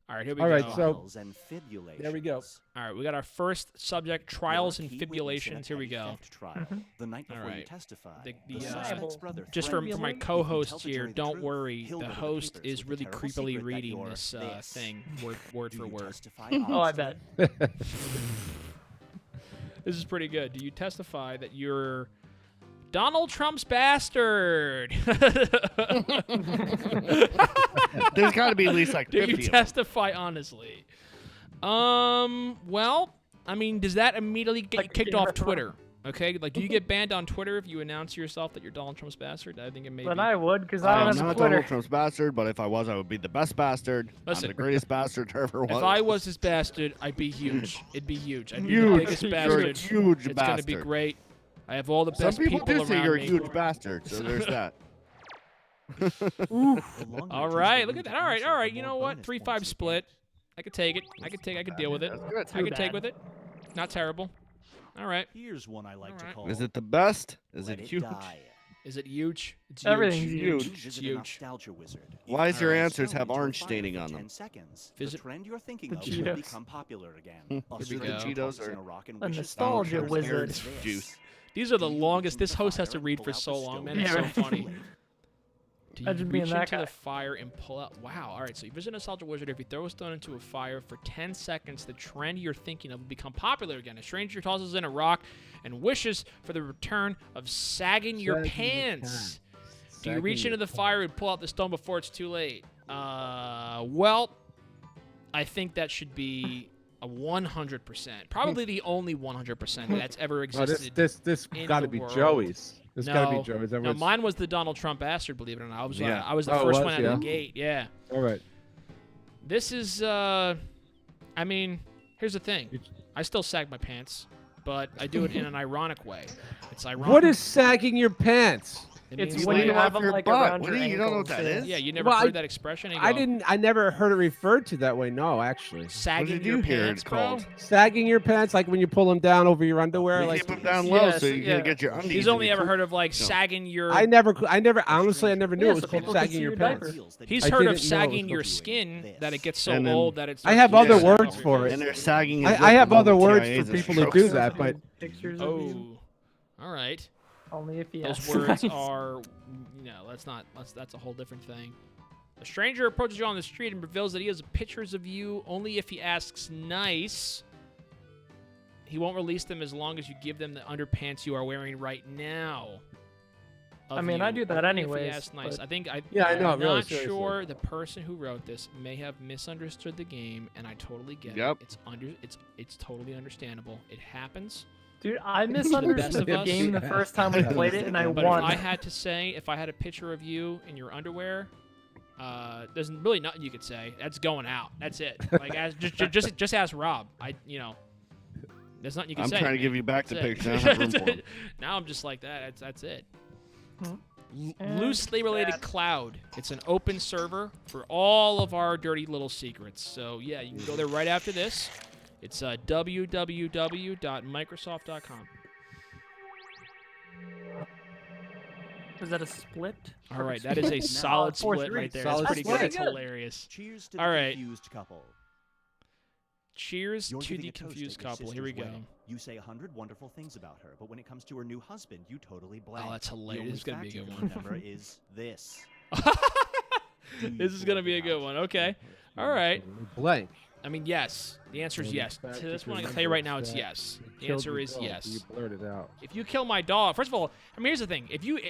All right, here we go. All right, so there we go. All right, we got our first subject: trials and fibulations. Here we go. The night before All right. you testify. Just for my co-hosts here, don't worry. The host is really creepily reading this thing word for word. Oh, I bet. This is pretty good. Do you testify that you're Donald Trump's bastard? There's got to be at least like 50 Do you testify honestly? Well, I mean, does that immediately get you kicked off Twitter? Okay, like, do you get banned on Twitter if you announce yourself that you're Donald Trump's bastard? I think it may. Then I would, because I don't have not Twitter. Donald Trump's bastard, but if I was, I would be the best bastard. Listen, I'm the greatest bastard there ever was. If I was his bastard, I'd be huge. It'd be huge. I'd be huge. the biggest bastard. You're a huge bastard. It's gonna be great. I have all the best Some people do around say you're me. a huge bastard, so there's that. All right, look at that. All right. You know what? 3-5 split. I could take it. I could deal with it. I could take with it. Not terrible. All right. Here's one I like to call. Is it the best? Is it huge? Is it huge? It's Everything's huge. It's huge. Nostalgia wizard. Why does your answers have orange staining on them? The trend you're thinking of Cheetos. will become popular again. The Cheetos are a nostalgia wizard. Juice. These are the longest. This host has to read for so long, man. It's so funny. Do you Imagine being reach that into guy. the fire and pull out? Wow. All right. So you visit a nostalgia wizard. If you throw a stone into a fire for 10 seconds, the trend you're thinking of will become popular again. A stranger tosses in a rock and wishes for the return of sagging your pants. Do you reach into the fire and pull out the stone before it's too late? Well, I think that should be a 100%. Probably the only 100% that's ever existed. This got to be Joey's. This got to be Joey's. No, mine was the Donald Trump bastard, believe it or not. I was the Oh, first one out of the gate. Yeah. All right. This is, I mean, here's the thing. I still sag my pants, but I do it in an ironic way. It's ironic. What is sagging your pants? It's when you have them like around your You don't know what ankles. that is? Yeah, you never heard that expression? I never heard it referred to that way. No, actually. Sagging your pants, bro? Sagging your pants, like when you pull them down over your underwear. You like keep them down low so you can get your undies. He's only ever heard of like sagging your. I never. Honestly, I never knew it was called sagging your pants. He's heard of sagging your skin, that it gets so old that it's. I have other words for it. And they're sagging. I have other words for people to do that, but. Pictures of you. All right. Only if you Those words are, that's a whole different thing. A stranger approaches you on the street and reveals that he has pictures of you only if he asks nice. He won't release them as long as you give them the underpants you are wearing right now. I mean, I do that anyways. If he asks nice. I know. I'm really, not seriously. sure the person who wrote this may have misunderstood the game, and I totally get Yep. it. It's totally understandable. It happens. Dude, I misunderstood the game the first time we played it, and I But won. if I had to say, if I had a picture of you in your underwear, There's really nothing you could say. That's going out. That's it. Like just ask Rob. There's nothing you can say. I'm trying to give you back the picture. Now I'm just like that. That's it. Loosely related cloud. It's an open server for all of our dirty little secrets. So yeah, you can go there right after this. It's www.microsoft.com. Was that a split? All right, that is a solid split right there. That's pretty good. That's hilarious. Cheers to the confused couple. Cheers to the confused couple. Here we go. You say 100 wonderful things about her, but when it comes to her new husband, you totally blank. Oh, that's hilarious. This is going to be a good one. Remember is this. This is going to be a good one. Okay. All right. Blank. I mean, yes. The answer is yes. To this one, I can tell you right now, it's yes. The answer is yes. You blurt it out. If you kill my dog, first of all, I mean, here's the thing. If you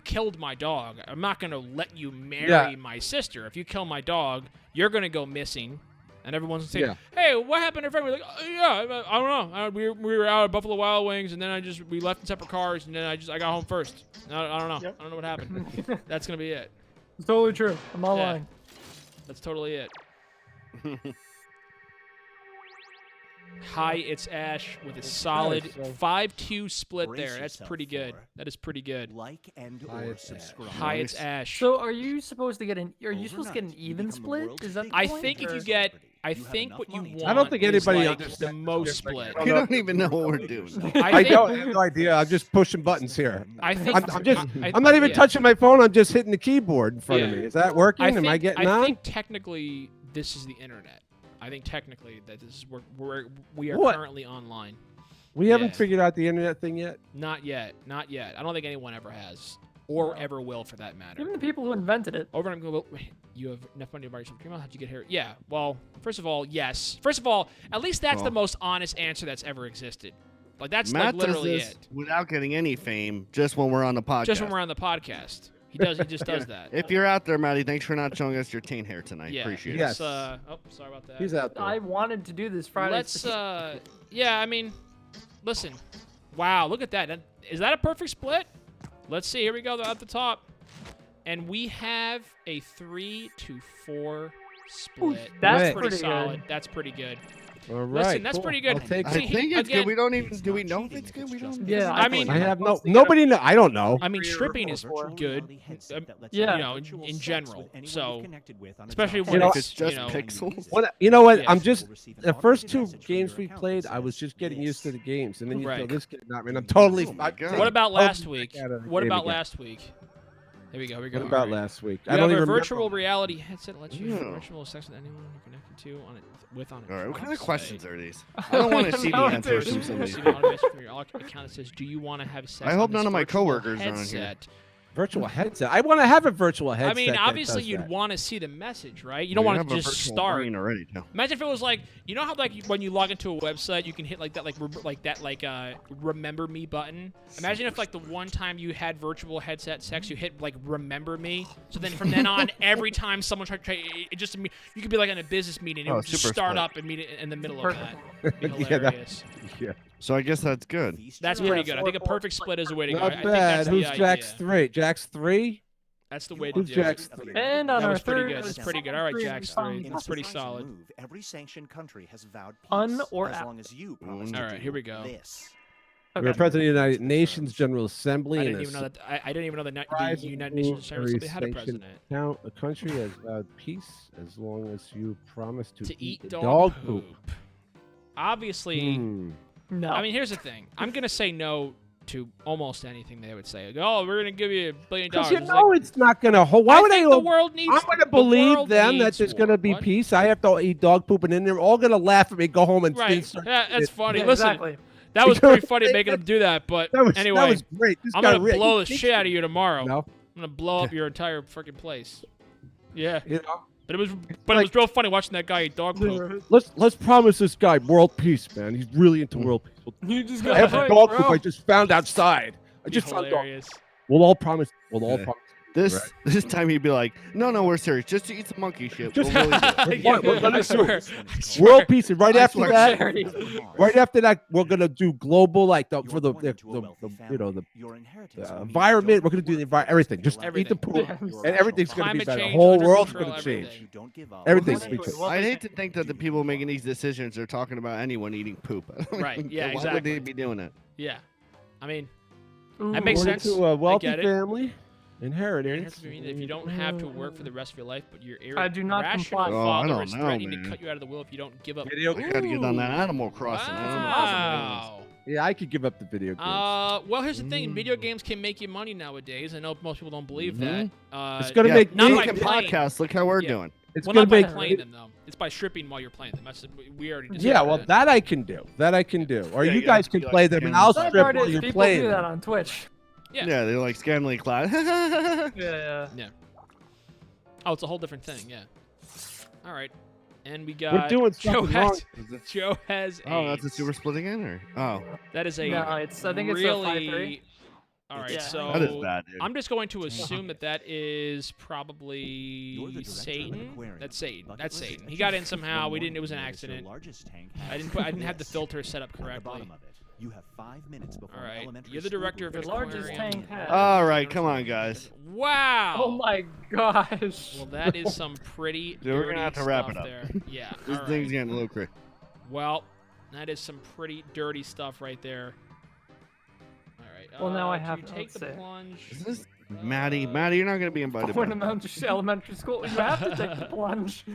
killed my dog, I'm not gonna let you marry my sister. If you kill my dog, you're gonna go missing, and everyone's gonna say, "Hey, what happened to your friend?" We're like, "Yeah, I don't know. We were out at Buffalo Wild Wings, and then we left in separate cars, and then I got home first. I don't know. Yep. I don't know what happened." That's gonna be it. It's totally true. I'm not lying. That's totally it. Hi, it's Ash with a solid 5-2 split there. That's pretty good. That is pretty good. Like and or subscribe. Hi, it's Ash. So, are you supposed to get an even split? Is that the I point, think if you get, I think what you want. I don't think anybody understands the most split. We don't even know what we're doing. I have no idea. I'm just pushing buttons here. I think I'm not even touching my phone. I'm just hitting the keyboard in front of me. Is that working? Am I getting on? I think technically this is the internet. I think technically that this is where we are currently online. We haven't figured out the internet thing yet? Not yet. Not yet. I don't think anyone ever has. Or ever will, for that matter. Even the people who invented it. Over and go, you have enough money to buy yourself a dream. How'd you get here? Yeah, well, first of all, yes. First of all, at least that's the most honest answer that's ever existed. Like, that's Matt like literally does this without getting any fame, just when we're on the podcast. Just when we're on the podcast. He just does that. If you're out there, Matty, thanks for not showing us your taint hair tonight. Appreciate it. Yes. Oh, sorry about that. He's out there. I wanted to do this Friday. Let's, yeah, I mean, listen. Wow, look at that. Is that a perfect split? Let's see. Here we go at the top. And we have a 3-4 split. That's pretty solid. good. That's pretty good. All right, listen, that's pretty good. I think it's good. We don't even. Do we know if it's good? We don't. Yeah, I mean, I have nobody know. I don't know. I mean, stripping is good. Yeah. You know, in general. So, especially when it's just pixels. You know what? I'm just the first two games we played. I was just getting used to the games, and then you throw this game at me, and I'm totally. What about last week? What about last week? Here we go. What about last week? I don't even remember. Virtual reality headset lets you have virtual sex with anyone you're connected to on it. All right, what kind of questions are these? I don't want to see the answers from somebody. Account says, "Do you want to have sex?" I hope none of my coworkers are on here. Virtual headset. I want to have a virtual headset. I mean, obviously you'd want to see the message, right? You don't want to just start. Already, Imagine if it was like, you know how like when you log into a website, you can hit like that, remember me button. Imagine if like the one time you had virtual headset sex, you hit like remember me. So then from then on, every time someone tried to it just you could be like in a business meeting, it would just start up and meet in the middle of that. It'd be hilarious. Yeah. So I guess that's good. That's pretty good. I think a perfect split is the way to go. Not bad. Who's Jack's 3? Jack's 3? That's the way to do it. Jack's 3? And on that our was pretty third, good. That's pretty good. All right, Jack's 3. That's pretty solid. Every sanctioned country has vowed peace as long as you promise. All right, here we go. We're president of the United Nations General Assembly. I didn't even know that. I didn't even know the United Nations General Assembly had a president. Count a country has vowed peace as long as you promise to eat dog poop. Obviously. No. I mean, here's the thing. I'm going to say no to almost anything they would say. Oh, we're going to give you $1 billion. Because you know it's not going to hold. Why would the world needs? I'm going to believe them that there's going to be peace. I have to eat dog poop, and then they're all going to laugh at me, go home, and that's funny. Yeah, Listen, exactly. that was pretty funny making them do that. But anyway, that was great. I'm going to blow the shit out of you tomorrow. No. I'm going to blow up your entire freaking place. Yeah. You know? But it was real funny watching that guy eat dog poop. Let's promise this guy world peace, man. He's really into world peace. You just I have dog poop I just found outside. I just found dog. We'll all promise. We'll all promise. This time he'd be like, no, we're serious. Just to eat some monkey shit. We'll really I swear. World peace. Right after that, we're gonna do global, like the environment. We're gonna do everything. Just eat the poop, and everything's gonna be better. The whole world's gonna change. Everything's gonna be better. I'd hate to think that the people making these decisions are talking about anyone eating poop. Right? Yeah. Why Exactly. would they be doing it? Yeah. I mean, that makes sense. To a wealthy family. Inheritance. If you don't have to work for the rest of your life, but your I do not comply. father is threatening to cut you out of the will if you don't give up. I gotta get on that Animal Crossing. Wow. Yeah, I could give up the video games. Well, here's the thing: video games can make you money nowadays. I know most people don't believe that. It's gonna make not by podcasts. Look how we're doing. It's well, gonna not make by playing them though. It's by stripping while you're playing them. We already. Yeah, well, that I can do. Or you guys can play them, and I'll strip while you're playing. People do that on Twitch. Yeah. They're like scantily clad. Yeah. Oh, it's a whole different thing. Yeah. All right, and we got. We're doing something wrong. Joe has. Oh, that's a super splitting in, or that is a. No, I think it's really. a 5-3. All right, so that is bad, dude. I'm just going to assume that is probably Satan. That's Satan. That's Satan. He got in somehow. We didn't. It was an accident. I didn't have the filter set up correctly. You have 5 minutes before all right, you're the director of the largest tank has. All right, come on, guys. Wow. Oh my gosh. Well, that is some pretty. Dude, we're gonna have to wrap it up. There. Yeah. This thing's getting a little crazy. Well, that is some pretty dirty stuff right there. All right. Well, now I have to take the plunge. Is this Maddie? Maddie, you're not gonna be invited. When I'm in elementary school, you have to take the plunge.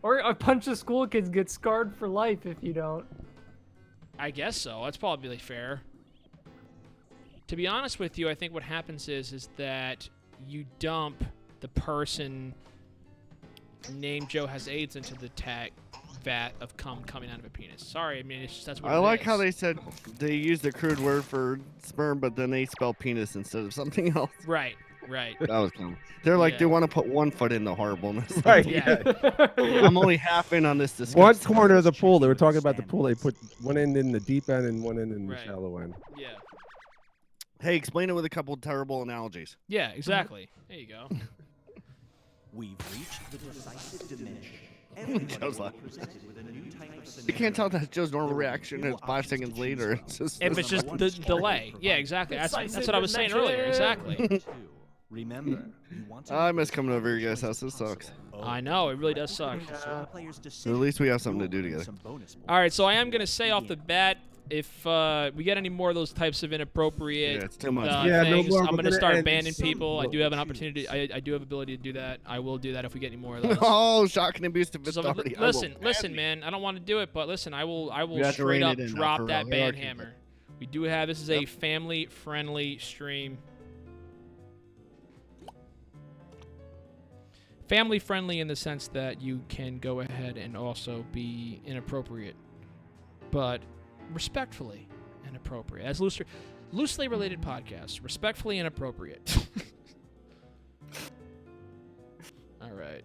Or a bunch of school kids get scarred for life if you don't. I guess so. That's probably fair. To be honest with you, I think what happens is that you dump the person named Joe has AIDS into the vat of cum coming out of a penis. Sorry, I mean, it's just, that's what I like how they said they used the crude word for sperm, but then they spell penis instead of something else. Right. That was cool. They're like, they want to put one foot in the horribleness. Right. Yeah. I'm only half in on this discussion. One corner of the pool. They were talking about the pool. They put one end in the deep end and one end in the shallow end. Yeah. Hey, explain it with a couple terrible analogies. Yeah, exactly. There you go. We've reached the decisive dimension. Joe's laughing. You can't tell that's Joe's normal reaction. It's 5 seconds later. It's just if it's just the delay. Yeah, exactly. That's what I was saying earlier. Exactly. Remember, I miss coming over to your guys' house. This sucks. I know, it really does suck. At least we have something to do together. All right, so I am going to say off the bat, if we get any more of those types of inappropriate it's too much. things, I'm going to start banning people. I do have an opportunity. I do have ability to do that. I will do that if we get any more of those. Oh, shocking abusive so, listen, man. I don't want to do it, but listen, I will straight up drop that ban hammer. We do have this is a family-friendly stream. Family-friendly in the sense that you can go ahead and also be inappropriate, but respectfully inappropriate. As loosely related podcasts, respectfully inappropriate. All right.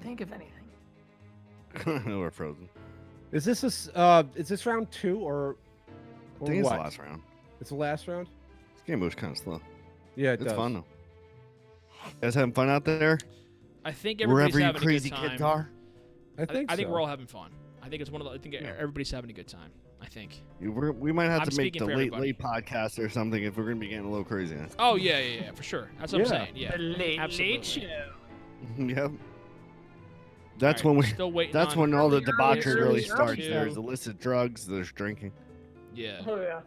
Think of anything. We're frozen. Is this round 2 or I think what? it's the last round. It's the last round? This game moves kind of slow. Yeah, it's fun though. You guys having fun out there? I think everybody's Wherever you having crazy a good time. kids are. I think we're all having fun. I think it's one of the. I think everybody's having a good time. I think. We might have to make the late podcast or something if we're gonna be getting a little crazy. Oh yeah, for sure. That's what I'm saying. Yeah, the late absolutely. Yep. That's when That's when all the debauchery really starts. There's illicit drugs. There's drinking. Yeah. Oh yeah.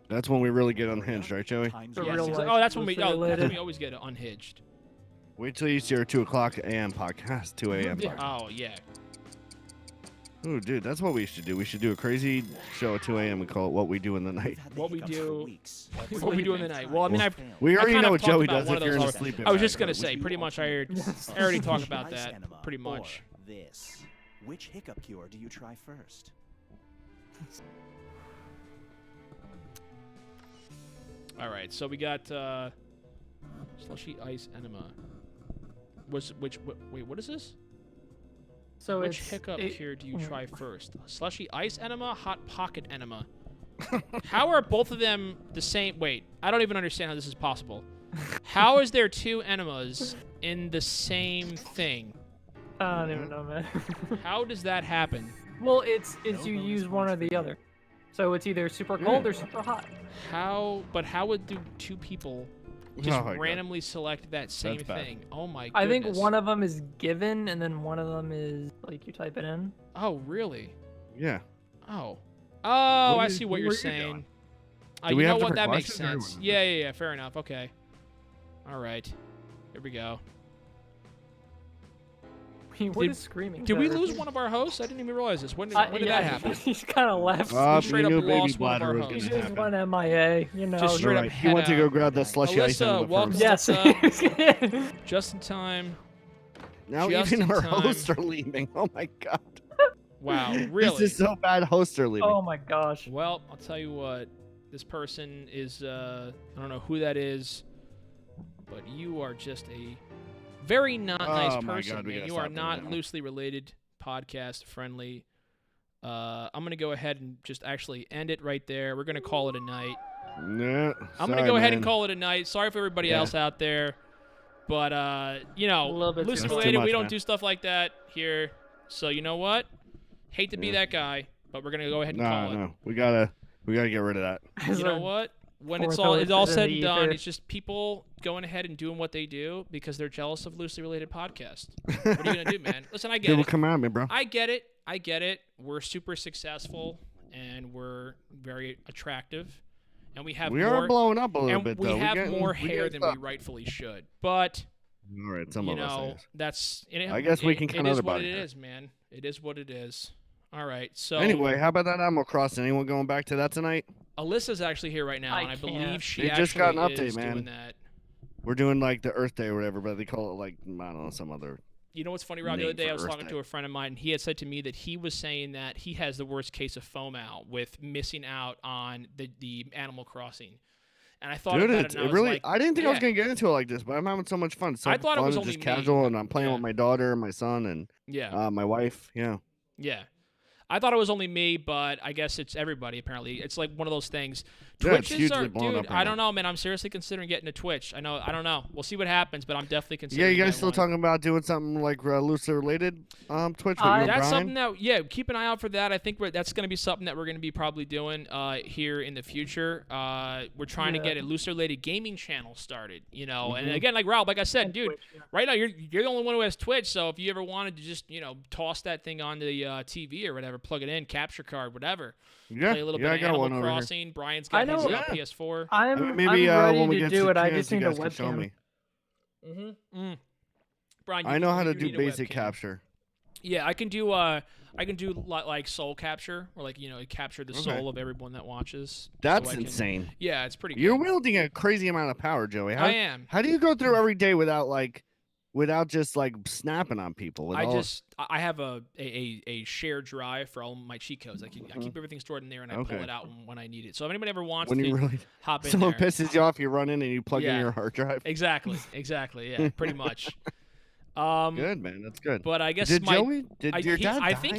That's when we really get unhinged, right, Joey? That's when we always get unhinged. Wait till you see our 2 o'clock a.m. podcast. 2 a.m. Oh yeah. Oh, dude, that's what we should do. We should do a crazy show at 2 a.m. and call it "What We Do in the Night." What we do in the night. Well, I mean, we already know what Joey does if you're in a sleeping bag. I was just gonna say, pretty much, I already talked about that. Pretty much. Which hiccup cure do you try first? All right, so we got slushy ice enema. Wait, what is this? So which hiccup cure do you try first? Slushy ice enema, hot pocket enema. How are both of them the same? Wait, I don't even understand how this is possible. How is there 2 enemas in the same thing? I don't even know, man. How does that happen? Well, it's you use one or the other. So it's either super cold or super hot. But how would 2 people just randomly select that same thing? Oh my goodness. I think one of them is given, and then one of them is like you type it in. Oh, really? Yeah. Oh, I see what you're saying. You know what? That makes sense. Yeah. Fair enough. Okay. All right. Here we go. What is screaming? Did we lose one of our hosts? I didn't even realize this. When did that happen? He's kind of left. Straight up lost one of our hosts. He just went MIA, you know. Just straight up He went to go grab that slushy ice enema welcome. first. Yes. Just in time. Now even our hosts are leaving. Oh my god. Wow, really? This is so bad. Hosts are leaving. Oh my gosh. Well, I'll tell you what. This person is, I don't know who that is, but you are just a very not nice person. God, man. You are not loosely related, podcast friendly. I'm going to go ahead and just actually end it right there. We're going to call it a night. Yeah, I'm going to go ahead and call it a night. Sorry for everybody else out there. But, you know, loosely related, we don't do stuff like that here. So, you know what? Hate to be that guy, but we're going to go ahead and call it. No, we gotta get rid of that. You know what? When it's all said and done, it's just people going ahead and doing what they do because they're jealous of loosely related podcasts. What are you gonna do, man? Listen, I get it. People come at me, bro. I get it. We're super successful and we're very attractive, and we are blowing up a little bit. We have more hair than we rightfully should. But all right, some of us. That's. I guess we can count other body. It is what it is, man. It is what it is. All right, so anyway, how about that Animal Crossing? Anyone going back to that tonight? Alyssa's actually here right now, and I believe she just got an update, man. Doing that. We're doing like the Earth Day or whatever, but they call it like I don't know, some other. You know what's funny, Rob? The other day I was talking to a friend of mine, and he had said to me that he was saying that he has the worst case of FOMO with missing out on the Animal Crossing. And I thought, it really. I didn't think I was gonna get into it like this, but I'm having so much fun. So I thought it was just only casual, and I'm playing with my daughter, and my son, and my wife. Yeah. Yeah. I thought it was only me, but I guess it's everybody, apparently. It's like one of those things. Twitches are, dude, I don't know, man. I'm seriously considering getting a Twitch. I don't know. We'll see what happens, but I'm definitely considering. Yeah, you guys still talking about doing something like loosely related Twitch? That's something that, keep an eye out for that. I think that's going to be something that we're going to be probably doing here in the future. We're trying to get a loosely related gaming channel started, you know. And again, like Rob, like I said, dude, right now you're the only one who has Twitch. So if you ever wanted to just, toss that thing on the TV or whatever, plug it in, capture card, whatever. Yeah, play a little bit of Animal Crossing. Brian's got his PS4. I'm ready to do it. I just need a webcam. Brian, I know how to do basic capture. Yeah, I can do like soul capture, or like capture the soul of everyone that watches. That's insane. Yeah, it's pretty. You're wielding a crazy amount of power, Joey. I am. How do you go through every day without just like snapping on people? I have a shared drive for all my cheat codes. I keep everything stored in there, and I pull it out when I need it. So if anybody ever wants to hop in, someone pisses you off, you run in and you plug in your hard drive. Exactly. Yeah, pretty much. Good, man. That's good. But I guess did your dad die? I think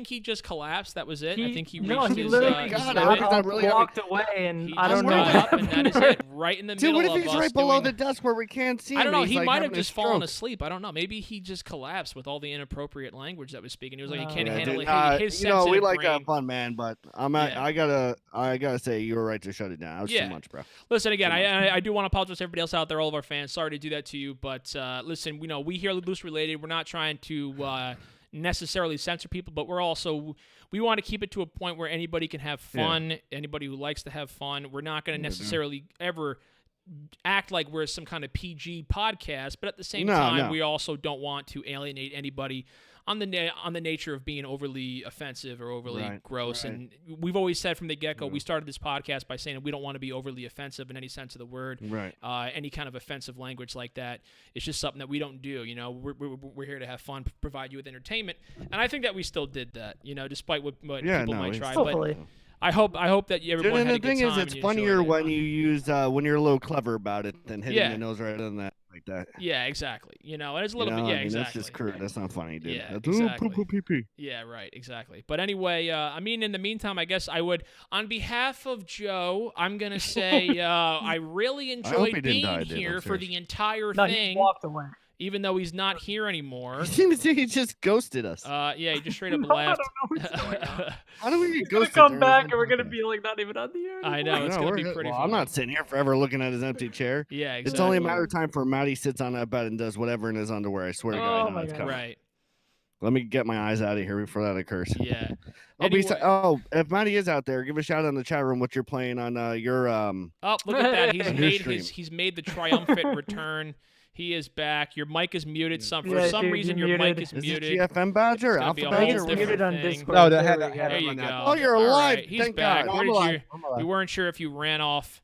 he just collapsed. That was it. I think he reached his walked away, and I don't know. Up, and that is it. Right in the middle of us. Dude, what if he's right below the desk where we can't see him? I don't know. He might have just fallen asleep. I don't know. Maybe he just collapsed with all the inappropriate language that was speaking. He was like, he can't handle it. His sensitive we like brain. to have fun, man. But I gotta say, you were right to shut it down. That was too much, bro. Listen, again, I do want to apologize to everybody else out there, all of our fans. Sorry to do that to you, but listen, we here Loose Related. We're not trying to necessarily censor people, but we want to keep it to a point where anybody can have fun. Anybody who likes to have fun. We're not going to necessarily ever act like we're some kind of PG podcast, but at the same time, we also don't want to alienate anybody on the nature of being overly offensive or overly gross. And we've always said from the get-go, we started this podcast by saying that we don't want to be overly offensive in any sense of the word. Any kind of offensive language like that, it's just something that we don't do. We're here to have fun, provide you with entertainment, and I think that we still did that. Despite what people might try. Hopefully. I hope that everyone had a good time. The thing is, it's funnier when you use when you're a little clever about it than hitting the nose right on that like that. Yeah, exactly. And it's a little bit. Yeah, exactly. That's just crude. That's not funny, dude. Yeah, that's, exactly. Poo, pee, pee. Yeah, right. Exactly. But anyway, I mean, in the meantime, I guess I would, on behalf of Joe, I'm gonna say I really enjoyed being here for the entire thing. He walked away. Even though he's not here anymore. He just ghosted us. Yeah, he just straight up left. I don't know what's going on. How do we get ghosted? Come back and we're gonna be like not even on the air. I know it's gonna be pretty. Well, I'm not sitting here forever looking at his empty chair. Yeah, exactly. It's only a matter of time for Matty sits on that bed and does whatever in his underwear. I swear to God. Oh my God. Right. Let me get my eyes out of here before that occurs. Yeah. Anyway. If Matty is out there, give a shout out in the chat room what you're playing on your Oh, look at that! He's made the triumphant return. He is back. Your mic is muted. For some reason, your mic is muted. Is it GFM Badger? Alpha Badger? Muted on Discord. No, there you go. Oh, you're alive. Right. He's Thank back. God. Where I'm did alive. you weren't sure if you ran off.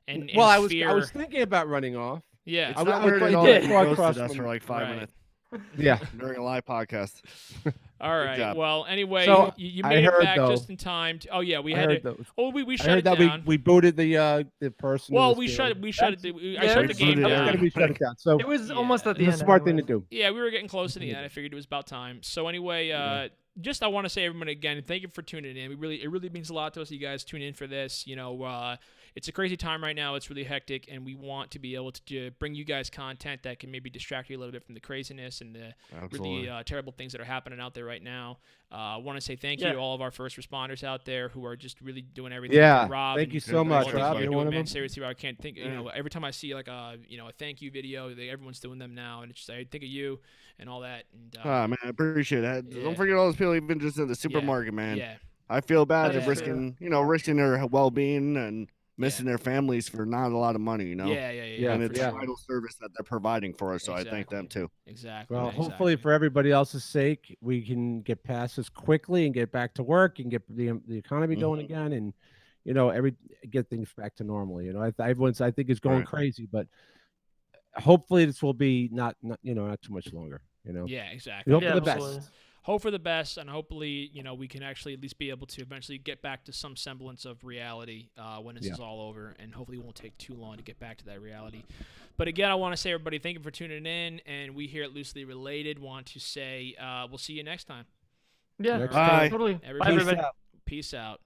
Well, I was thinking about running off. Yeah. It's not weird at all that you ghosted us for like 5 minutes. Yeah. During a live podcast. All right. Well, anyway, so you made it back just in time. Oh yeah, we had it. Oh, we shut it down. We booted the person. Well, I shut the game down. We shut it down. So it was almost at the end. It's a smart thing to do. Yeah, we were getting close to the end. I figured it was about time. So anyway, I want to say everyone again, thank you for tuning in. It really means a lot to us. You guys tune in for this. It's a crazy time right now. It's really hectic, and we want to be able to bring you guys content that can maybe distract you a little bit from the craziness and the really terrible things that are happening out there right now. I want to say thank you to all of our first responders out there who are just really doing everything. Yeah, Rob, thank you so much, Rob. You're one of them. Seriously, I can't think. Every time I see like a thank you video, everyone's doing them now, and it's just I think of you and all that. And man, I appreciate that. Don't forget all those people even just in the supermarket, man. Yeah, I feel bad of risking their well-being and missing their families for not a lot of money, Yeah. And it's a vital service that they're providing for us, so I thank them too. Exactly. Well, hopefully for everybody else's sake, we can get past this quickly and get back to work and get the economy going again, and get things back to normal. Everyone's I think is going crazy, but hopefully this will be not too much longer. Yeah, exactly. We hope for the best. Hope for the best, and hopefully, we can actually at least be able to eventually get back to some semblance of reality when this is all over, and hopefully it won't take too long to get back to that reality. But again, I want to say, everybody, thank you for tuning in, and we here at Loosely Related want to say we'll see you next time. Yeah, bye. Totally. Everybody, bye, everybody. Peace out.